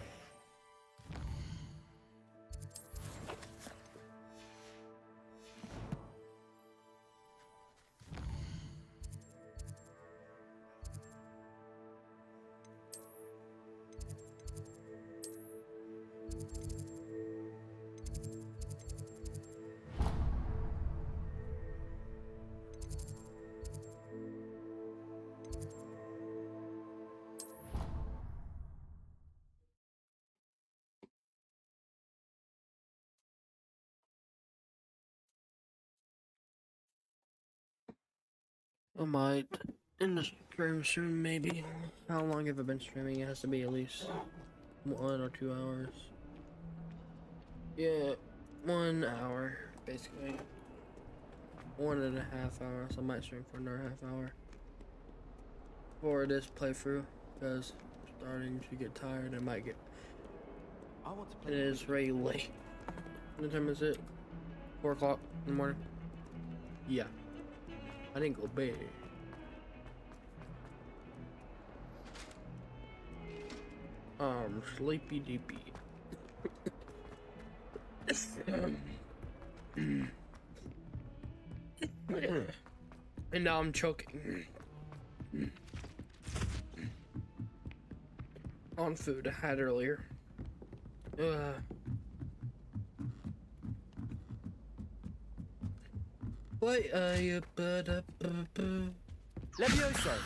I might end the stream soon, maybe. How long have I been streaming? It has to be at least 1 or 2 hours. Yeah, 1 hour, basically. 1.5 hours. I might stream for another half hour for this playthrough, because I'm starting to get tired. I might get. It is really late. What time is it? 4 o'clock in the morning. Yeah. I didn't go bed. Sleepy deepy. And now I'm choking on food I had earlier. Levioso!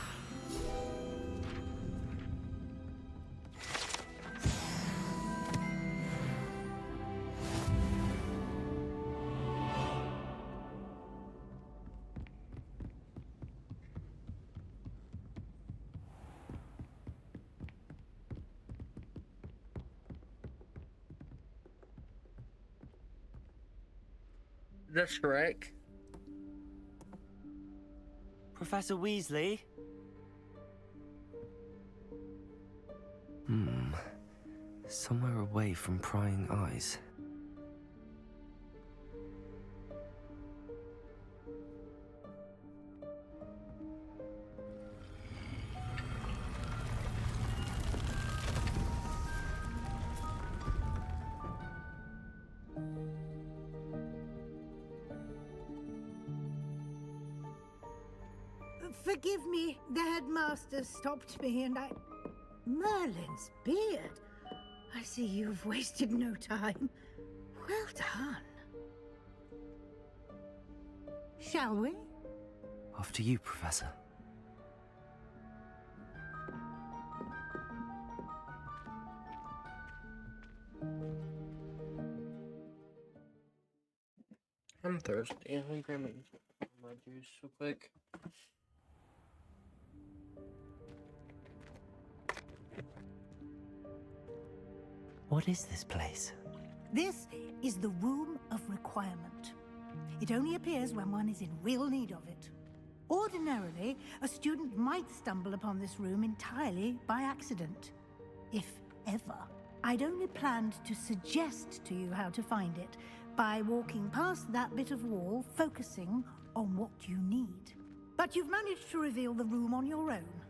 That's correct. Professor Weasley? Somewhere away from prying eyes. Forgive me. The headmaster stopped me and I... Merlin's beard. I see you've wasted no time. Well done. Shall we? Off to you, Professor. I'm thirsty. Let me grab my juice real quick. What is this place? This is the Room of Requirement. It only appears when one is in real need of it. Ordinarily, a student might stumble upon this room entirely by accident. If ever. I'd only planned to suggest to you how to find it by walking past that bit of wall, focusing on what you need. But you've managed to reveal the room on your own.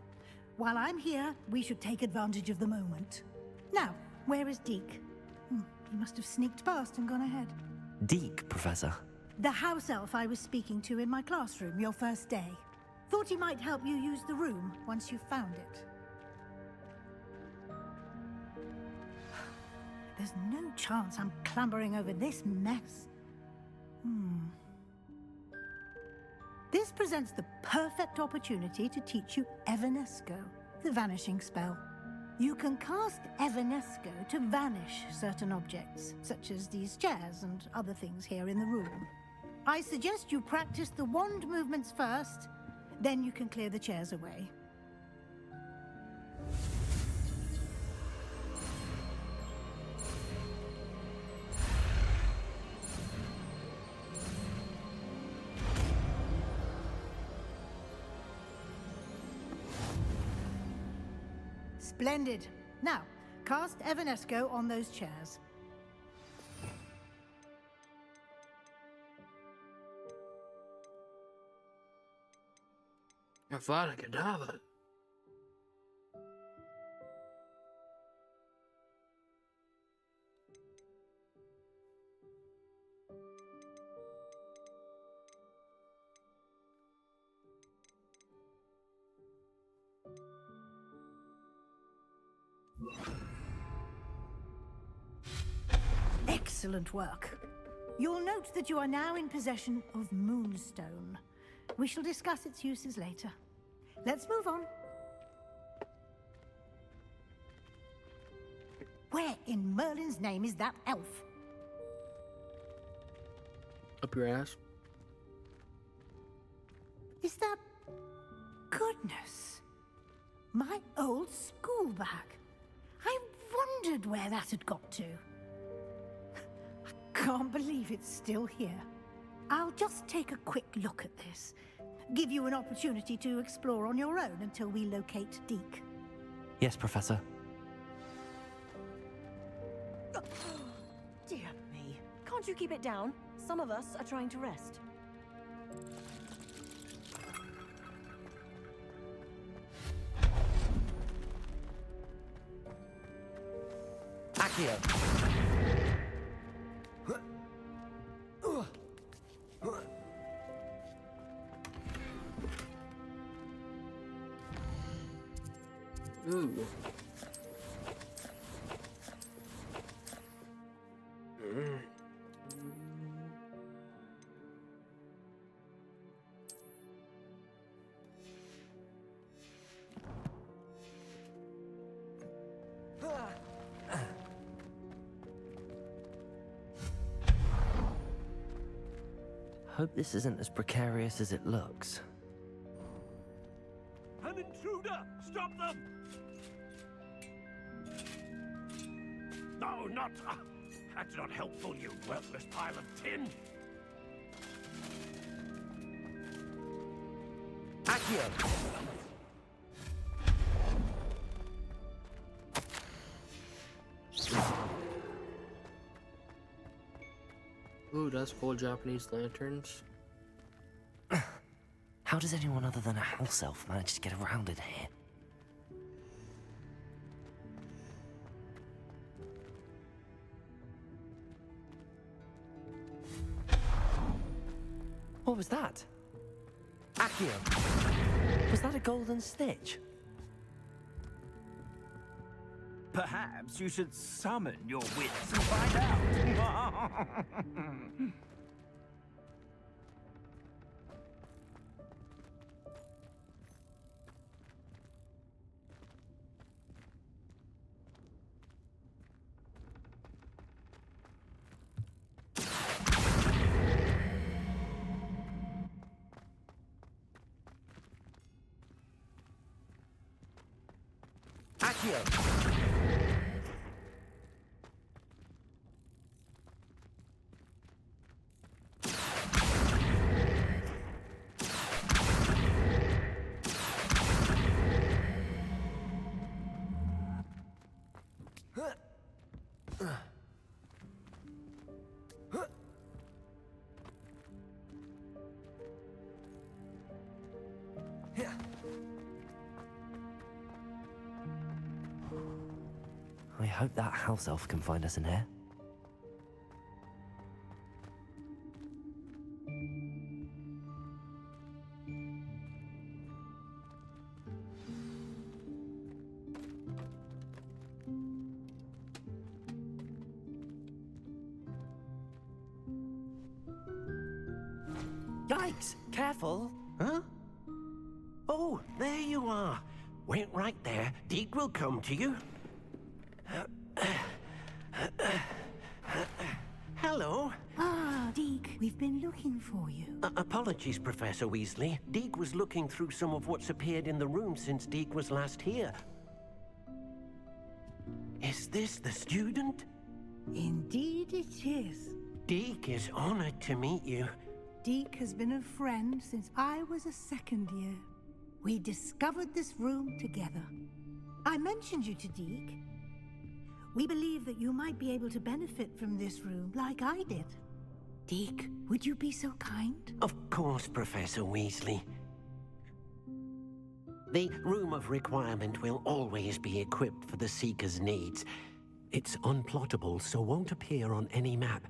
While I'm here, we should take advantage of the moment. Now, where is Deke? He must have sneaked past and gone ahead. Deke, Professor. The house elf I was speaking to in my classroom your first day. Thought he might help you use the room once you found it. There's no chance I'm clambering over this mess. This presents the perfect opportunity to teach you Evanesco, the vanishing spell. You can cast Evanesco to vanish certain objects, such as these chairs and other things here in the room. I suggest you practice the wand movements first, then you can clear the chairs away. Splendid. Now, cast Evanesco on those chairs. Avada Kedavra. Excellent work. You'll note that you are now in possession of Moonstone. We shall discuss its uses later. Let's move on. Where in Merlin's name is that elf? Up your ass. Is that... Goodness. My old school bag. I wondered where that had got to. I can't believe it's still here. I'll just take a quick look at this. Give you an opportunity to explore on your own until we locate Deke. Yes, Professor. Dear me. Can't you keep it down? Some of us are trying to rest. Accio! Ooh. Hope this isn't as precarious as it looks. An intruder! Stop them! No, not... that's not helpful, you worthless pile of tin! Accio! Ooh, that's cool. Japanese lanterns. How does anyone other than a house elf manage to get around in here? What was that? Accio! Was that a golden stitch? Perhaps you should summon your wits and find out. Accio! I hope that house elf can find us in here. Yikes! Careful! Huh? Oh, there you are. Wait right there. Deke will come to you. Hello. Ah, Deke, we've been looking for you. Apologies, Professor Weasley. Deke was looking through some of what's appeared in the room since Deke was last here. Is this the student? Indeed it is. Deke is honored to meet you. Deke has been a friend since I was a second year. We discovered this room together. I mentioned you to Deke. We believe that you might be able to benefit from this room like I did. Deke, would you be so kind? Of course, Professor Weasley. The Room of Requirement will always be equipped for the Seeker's needs. It's unplottable, so won't appear on any map.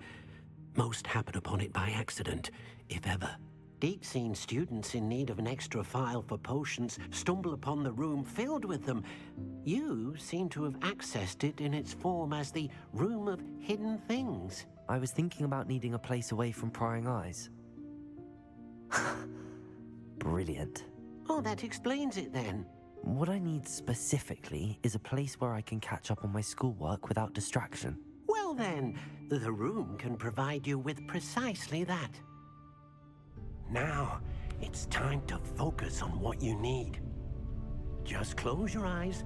Most happen upon it by accident, if ever. Deke's seen students in need of an extra file for potions stumble upon the room filled with them. You seem to have accessed it in its form as the Room of Hidden Things. I was thinking about needing a place away from prying eyes. Brilliant. Oh, that explains it then. What I need specifically is a place where I can catch up on my schoolwork without distraction. Well then, the room can provide you with precisely that. Now, it's time to focus on what you need. Just close your eyes.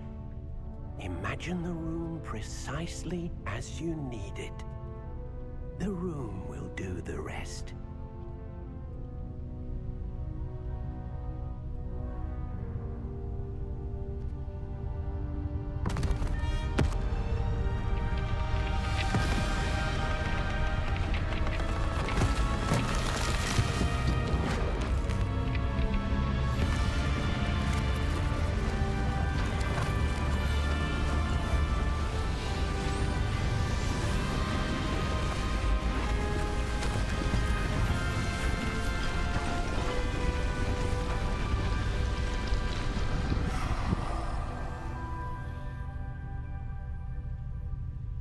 Imagine the room precisely as you need it. The room will do the rest.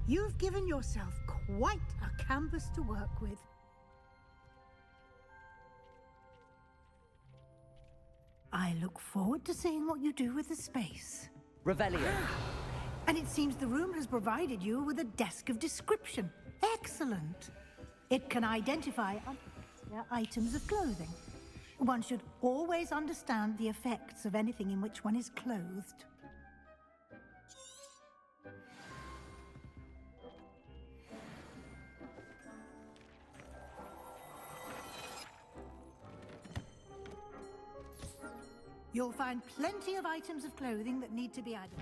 You've given yourself quite a canvas to work with. I look forward to seeing what you do with the space. Revelio. And it seems the room has provided you with a desk of description. Excellent. It can identify items of clothing. One should always understand the effects of anything in which one is clothed. You'll find plenty of items of clothing that need to be added.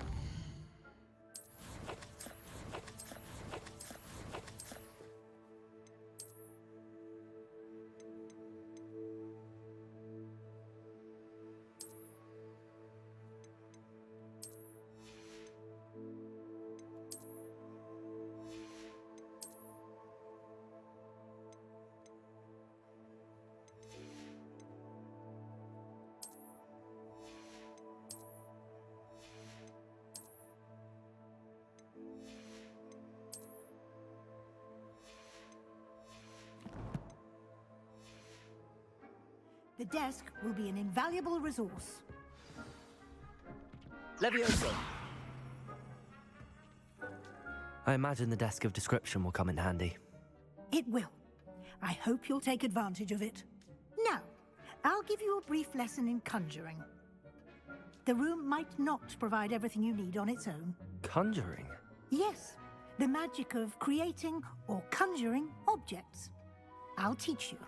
The desk will be an invaluable resource. Levioso! I imagine the desk of description will come in handy. It will. I hope you'll take advantage of it. Now, I'll give you a brief lesson in conjuring. The room might not provide everything you need on its own. Conjuring? Yes, the magic of creating or conjuring objects. I'll teach you.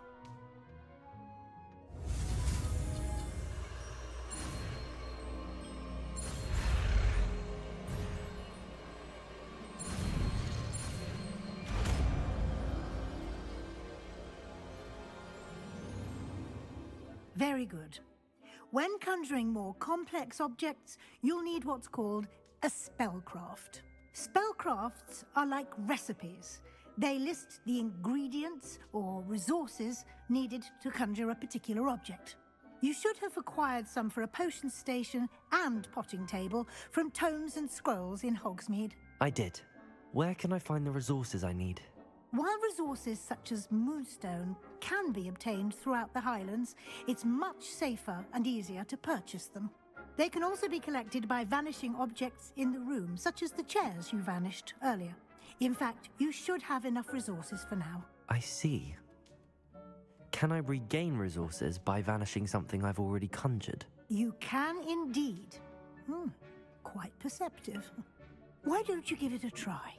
Very good. When conjuring more complex objects, you'll need what's called a spellcraft. Spellcrafts are like recipes. They list the ingredients or resources needed to conjure a particular object. You should have acquired some for a potion station and potting table from tomes and scrolls in Hogsmeade. I did. Where can I find the resources I need? While resources such as moonstone can be obtained throughout the Highlands, it's much safer and easier to purchase them. They can also be collected by vanishing objects in the room, such as the chairs you vanished earlier. In fact, you should have enough resources for now. I see. Can I regain resources by vanishing something I've already conjured? You can indeed. Quite perceptive. Why don't you give it a try?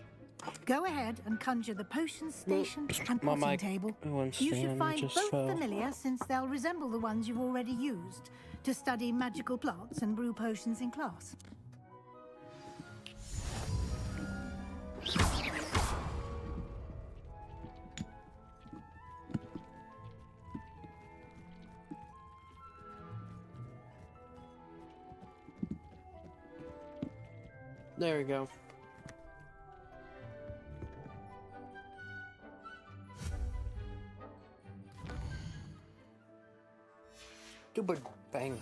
Go ahead and conjure the potion station and potting table. You should find both familiar, since they'll resemble the ones you've already used to study magical plants and brew potions in class. There we go. Stupid bang.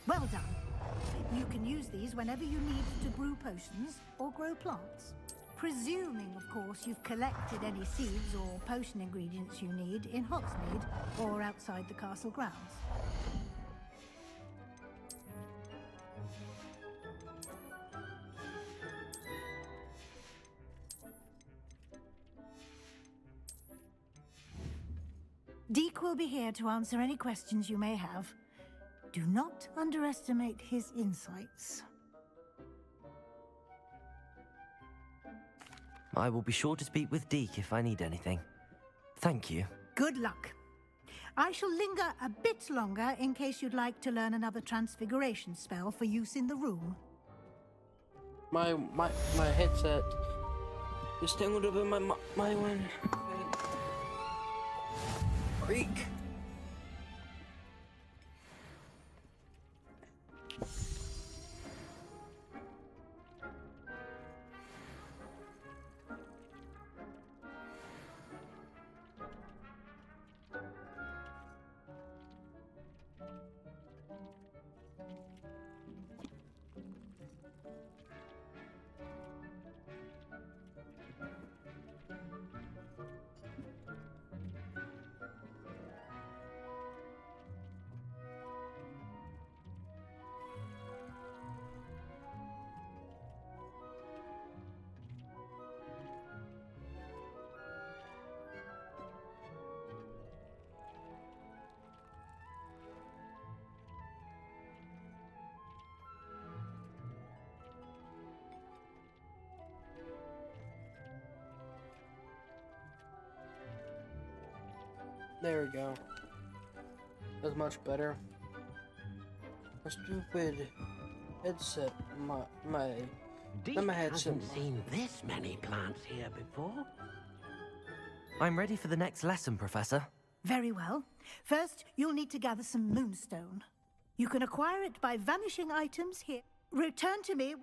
Well done. You can use these whenever you need to brew potions or grow plants. Presuming, of course, you've collected any seeds or potion ingredients you need in Hogsmeade or outside the castle grounds. Deke will be here to answer any questions you may have. Do not underestimate his insights. I will be sure to speak with Deke if I need anything. Thank you. Good luck. I shall linger a bit longer in case you'd like to learn another transfiguration spell for use in the room. My headset is tangled up in my one. Freak. There we go. That's much better. A stupid headset. My Deek headset. hasn't seen this many plants here before. I'm ready for the next lesson, Professor. Very well. First, you'll need to gather some moonstone. You can acquire it by vanishing items here. Return to me.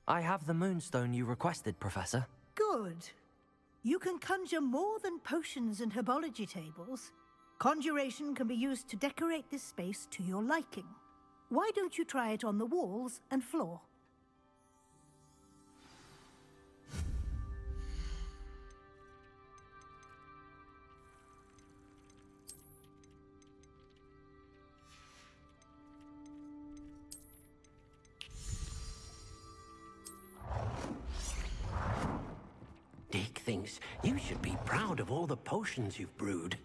I have the moonstone you requested, Professor. Good. You can conjure more than potions and herbology tables. Conjuration can be used to decorate this space to your liking. Why don't you try it on the walls and floor? Dick thinks you should be proud of all the potions you've brewed.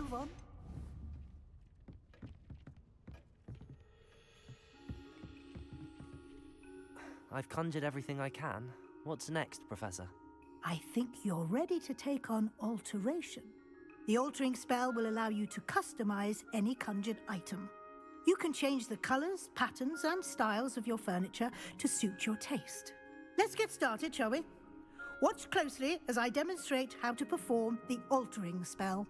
move on? I've conjured everything I can. What's next, Professor? I think you're ready to take on alteration. The altering spell will allow you to customize any conjured item. You can change the colors, patterns, and styles of your furniture to suit your taste. Let's get started, shall we? Watch closely as I demonstrate how to perform the altering spell.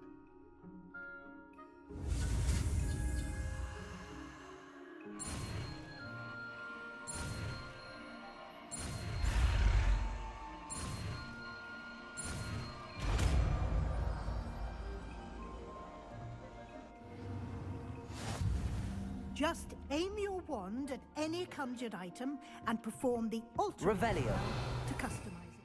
Just aim your wand at any conjured item and perform the altering Revelio. to customize it.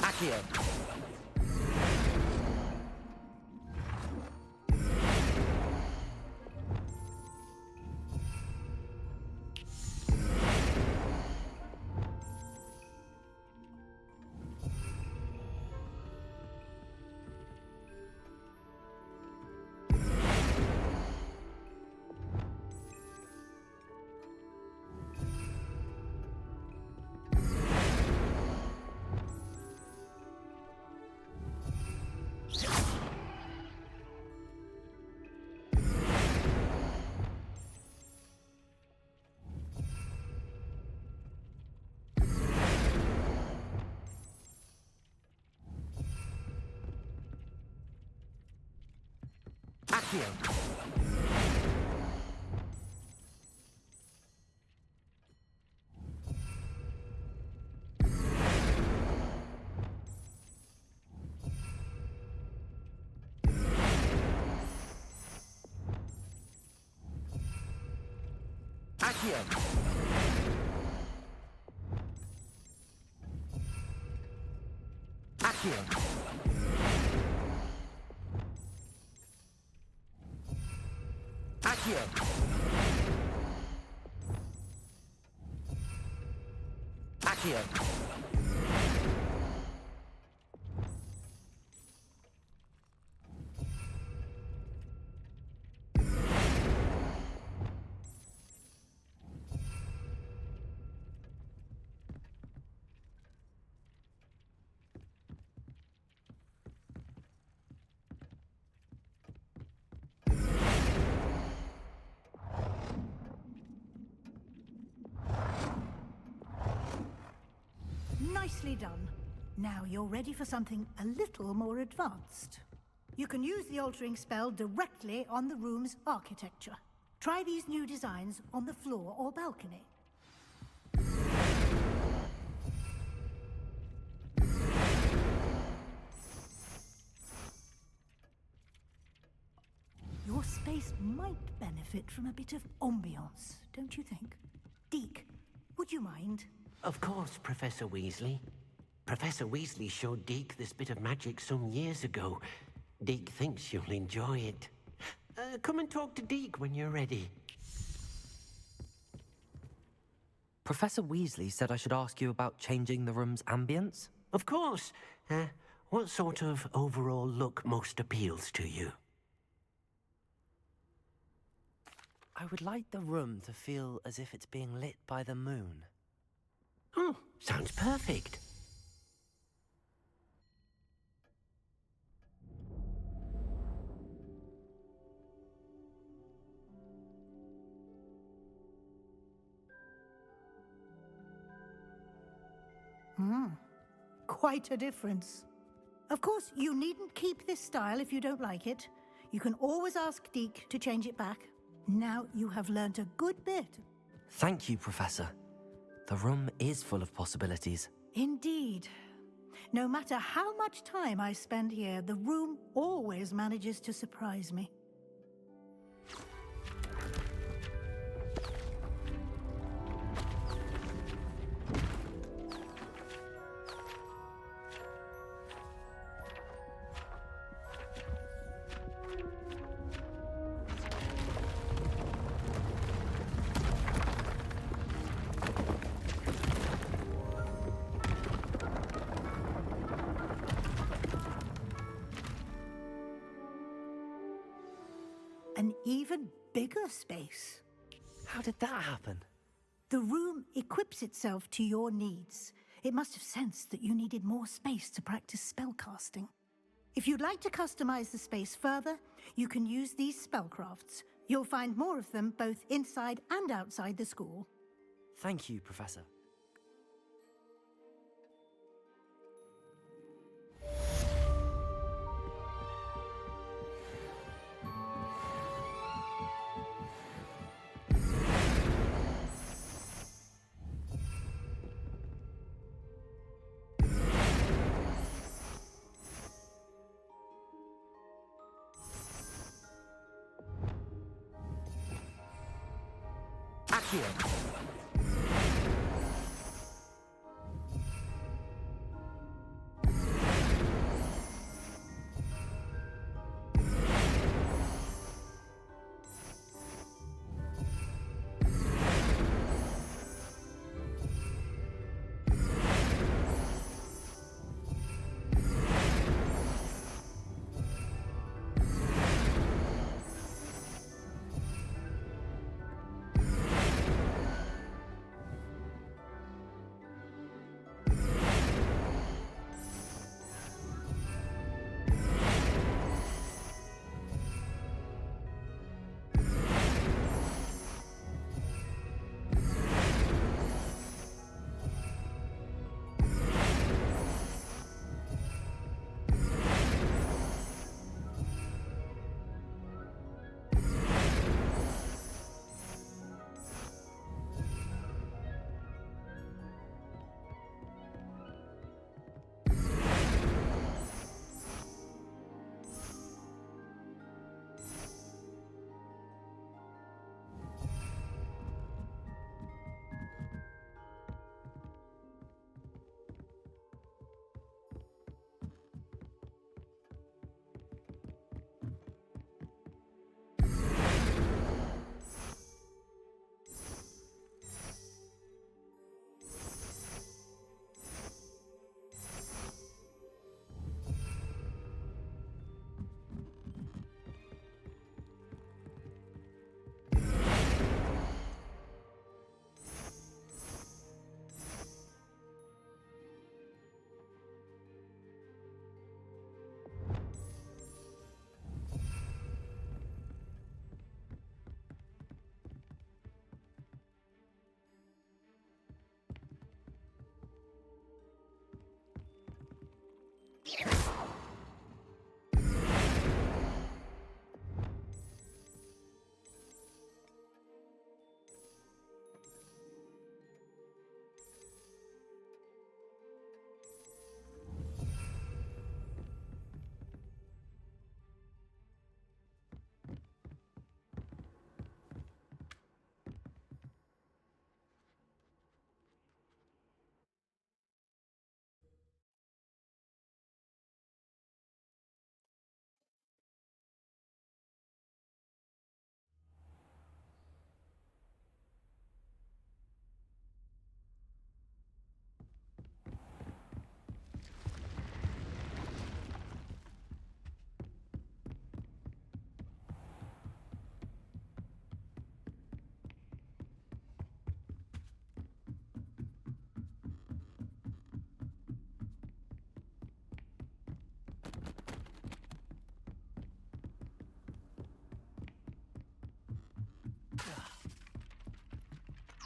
Accio. Accio. Accio. Accio. Accio. Accio. Nicely done. Now you're ready for something a little more advanced. You can use the altering spell directly on the room's architecture. Try these new designs on the floor or balcony. Your space might benefit from a bit of ambiance, don't you think? Deke, would you mind? Of course, Professor Weasley. Professor Weasley showed Deke this bit of magic some years ago. Deke thinks you'll enjoy it. Come and talk to Deke when you're ready. Professor Weasley said I should ask you about changing the room's ambience? Of course. What sort of overall look most appeals to you? I would like the room to feel as if it's being lit by the moon. Oh, sounds perfect. Quite a difference. Of course, you needn't keep this style if you don't like it. You can always ask Deke to change it back. Now you have learnt a good bit. Thank you, Professor. The room is full of possibilities. Indeed. No matter how much time I spend here, the room always manages to surprise me. An even bigger space. How did that happen? The room equips itself to your needs. It must have sensed that you needed more space to practice spellcasting. If you'd like to customize the space further, you can use these spellcrafts. You'll find more of them both inside and outside the school. Thank you, Professor. Accio.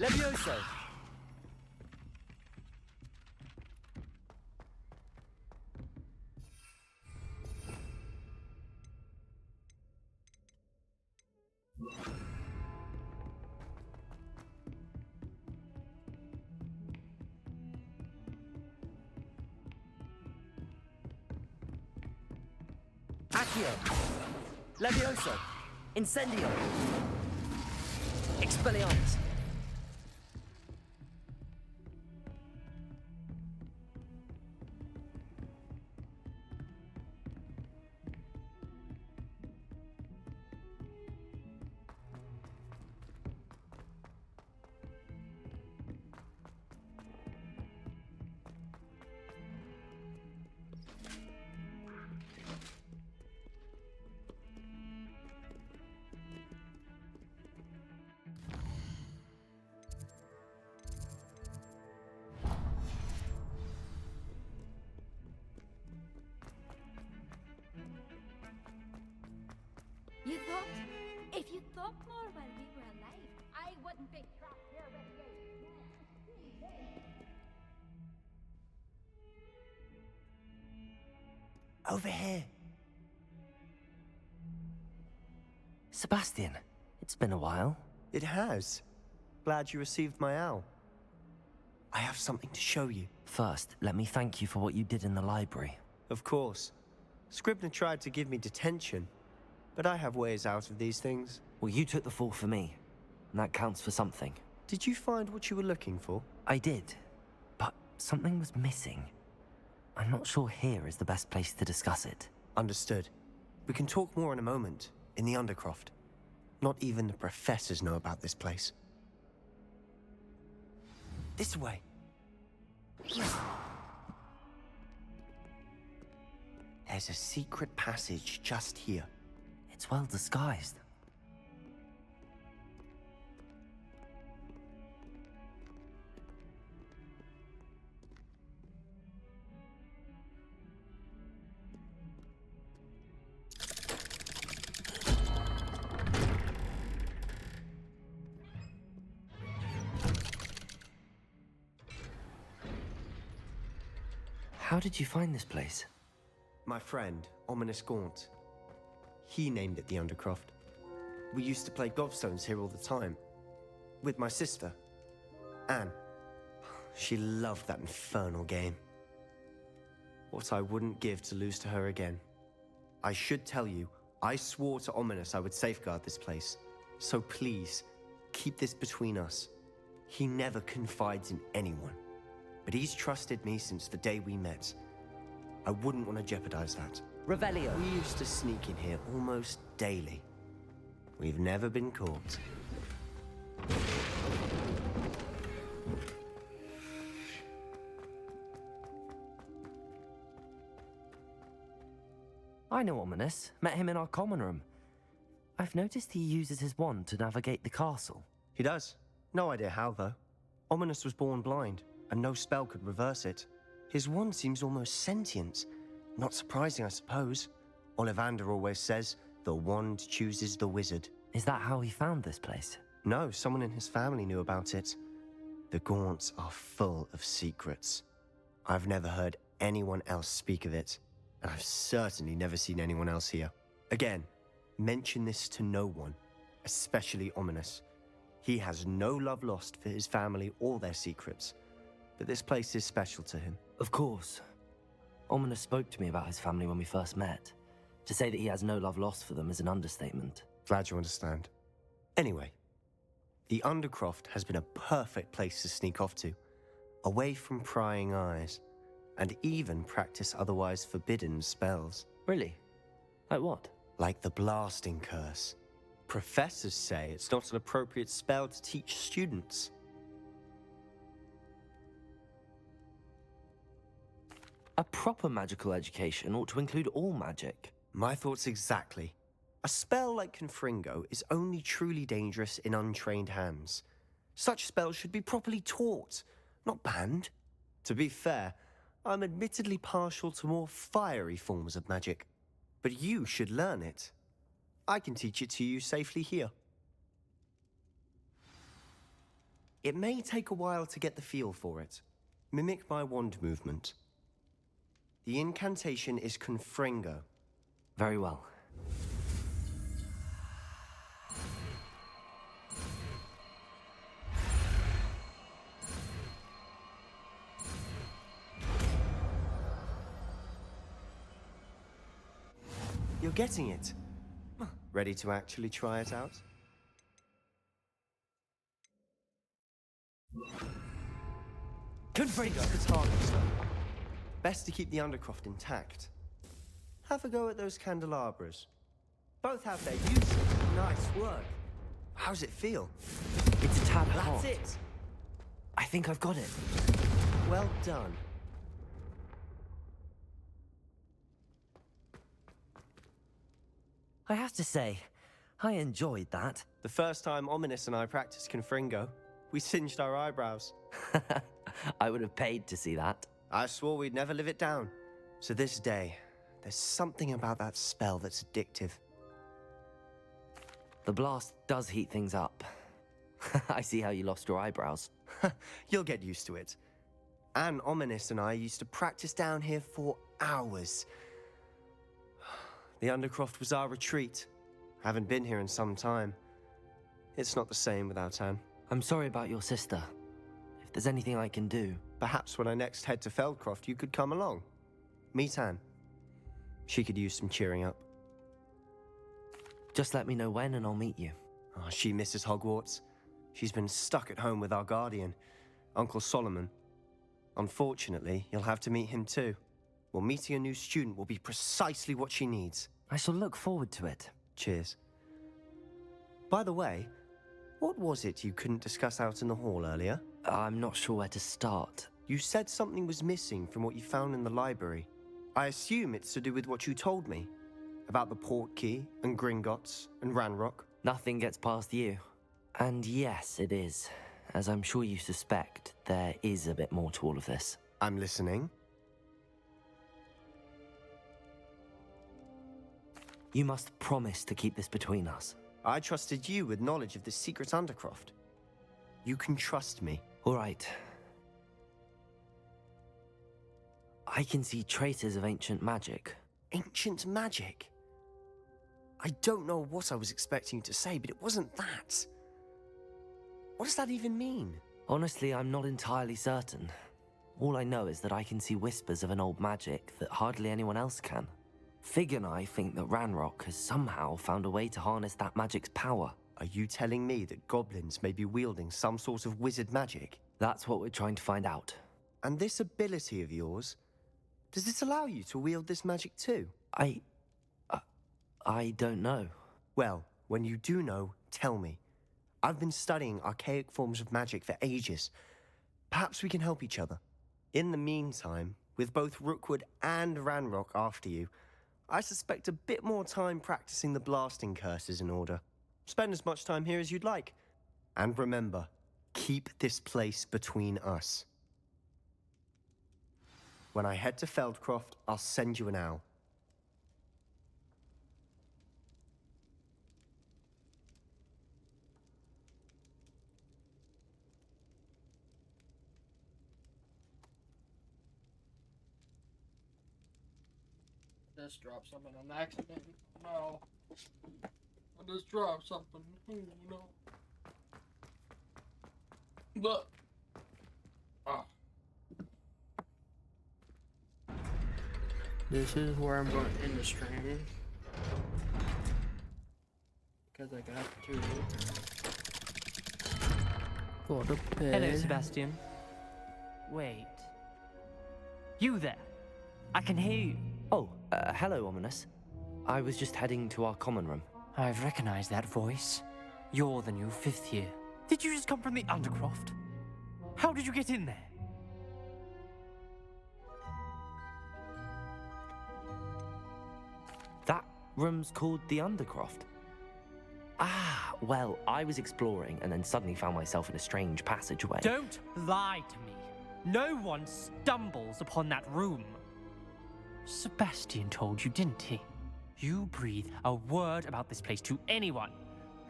Levioso! Accio! Levioso! Incendio! Expelliarmus! You thought? If you thought more while we were alive, I wouldn't be trapped here with you. Over here. Sebastian, it's been a while. It has. Glad you received my owl. I have something to show you. First, let me thank you for what you did in the library. Of course. Scribner tried to give me detention, but I have ways out of these things. Well, you took the fall for me, and that counts for something. Did you find what you were looking for? I did, but something was missing. I'm not sure here is the best place to discuss it. Understood. We can talk more in a moment, in the Undercroft. Not even the professors know about this place. This way. There's a secret passage just here. It's well disguised. How did you find this place? My friend, Ominous Gaunt. He named it the Undercroft. We used to play gobstones here all the time. With my sister, Anne. She loved that infernal game. What I wouldn't give to lose to her again. I should tell you, I swore to Ominous I would safeguard this place. So please, keep this between us. He never confides in anyone. But he's trusted me since the day we met. I wouldn't want to jeopardize that. Revelio. We used to sneak in here almost daily. We've never been caught. I know Ominous. Met him in our common room. I've noticed he uses his wand to navigate the castle. He does. No idea how, though. Ominous was born blind, and no spell could reverse it. His wand seems almost sentient. Not surprising, I suppose. Ollivander always says, the wand chooses the wizard. Is that how he found this place? No, someone in his family knew about it. The Gaunts are full of secrets. I've never heard anyone else speak of it, and I've certainly never seen anyone else here. Again, mention this to no one, especially Ominous. He has no love lost for his family or their secrets, but this place is special to him. Of course. Ominous spoke to me about his family when we first met. To say that he has no love lost for them is an understatement. Glad you understand. Anyway, the Undercroft has been a perfect place to sneak off to, away from prying eyes, and even practice otherwise forbidden spells. Really? Like what? Like the Blasting Curse. Professors say it's not an appropriate spell to teach students. A proper magical education ought to include all magic. My thoughts exactly. A spell like Confringo is only truly dangerous in untrained hands. Such spells should be properly taught, not banned. To be fair, I'm admittedly partial to more fiery forms of magic. But you should learn it. I can teach it to you safely here. It may take a while to get the feel for it. Mimic my wand movement. The incantation is Confringo. Very well. You're getting it. Ready to actually try it out? Confringo! The target, sir. Best to keep the Undercroft intact. Have a go at those candelabras. Both have their uses. Nice work. How's it feel? It's a tad hot. That's it. I think I've got it. Well done. I have to say, I enjoyed that. The first time Ominous and I practiced Confringo, we singed our eyebrows. I would have paid to see that. I swore we'd never live it down. To this day, there's something about that spell that's addictive. The blast does heat things up. I see how you lost your eyebrows. You'll get used to it. Anne, Ominous and I used to practice down here for hours. The Undercroft was our retreat. Haven't been here in some time. It's not the same without Anne. I'm sorry about your sister. If there's anything I can do... Perhaps when I next head to Feldcroft, you could come along. Meet Anne. She could use some cheering up. Just let me know when and I'll meet you. Oh, she misses Hogwarts. She's been stuck at home with our guardian, Uncle Solomon. Unfortunately, you'll have to meet him too. Well, meeting a new student will be precisely what she needs. I shall look forward to it. Cheers. By the way, what was it you couldn't discuss out in the hall earlier? I'm not sure where to start. You said something was missing from what you found in the library. I assume it's to do with what you told me. About the Portkey, and Gringotts, and Ranrock. Nothing gets past you. And yes, it is. As I'm sure you suspect, there is a bit more to all of this. I'm listening. You must promise to keep this between us. I trusted you with knowledge of the secret Undercroft. You can trust me. All right. I can see traces of ancient magic. Ancient magic? I don't know what I was expecting you to say, but it wasn't that. What does that even mean? Honestly, I'm not entirely certain. All I know is that I can see whispers of an old magic that hardly anyone else can. Fig and I think that Ranrock has somehow found a way to harness that magic's power. Are you telling me that goblins may be wielding some sort of wizard magic? That's what we're trying to find out. And this ability of yours, does it allow you to wield this magic too? I don't know. Well, when you do know, tell me. I've been studying archaic forms of magic for ages. Perhaps we can help each other. In the meantime, with both Rookwood and Ranrock after you, I suspect a bit more time practicing the blasting curse is in order. Spend as much time here as you'd like. And remember, keep this place between us. When I head to Feldcroft, I'll send you an owl. Just drop something on accident. No. I just dropped something. No. Look. Oh. This is where I'm going to end the stream. Because I got to go to bed. Hello, Sebastian. Wait. You there? I can hear you. Oh, hello, Ominous. I was just heading to our common room. I've recognized that voice. You're the new 5th year. Did you just come from the Undercroft? How did you get in there? That room's called the Undercroft. Ah, well, I was exploring and then suddenly found myself in a strange passageway. Don't lie to me. No one stumbles upon that room. Sebastian told you, didn't he? You breathe a word about this place to anyone,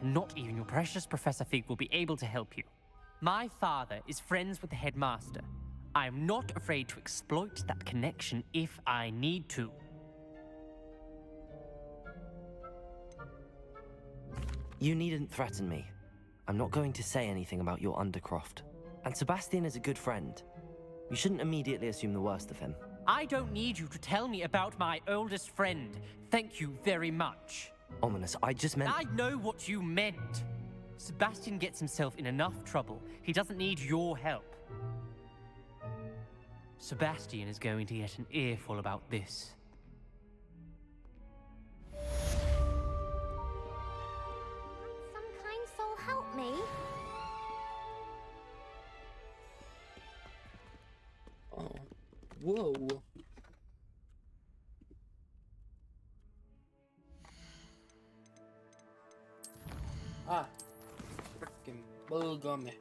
and not even your precious Professor Fig will be able to help you. My father is friends with the headmaster. I am not afraid to exploit that connection if I need to. You needn't threaten me. I'm not going to say anything about your Undercroft. And Sebastian is a good friend. You shouldn't immediately assume the worst of him. I don't need you to tell me about my oldest friend. Thank you very much. Ominous, I just meant... I know what you meant. Sebastian gets himself in enough trouble. He doesn't need your help. Sebastian is going to get an earful about this. Some kind soul help me. Oh, whoa. Ah, freaking bullgummy.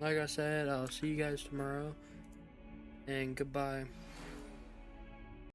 Like I said, I'll see you guys tomorrow, and goodbye.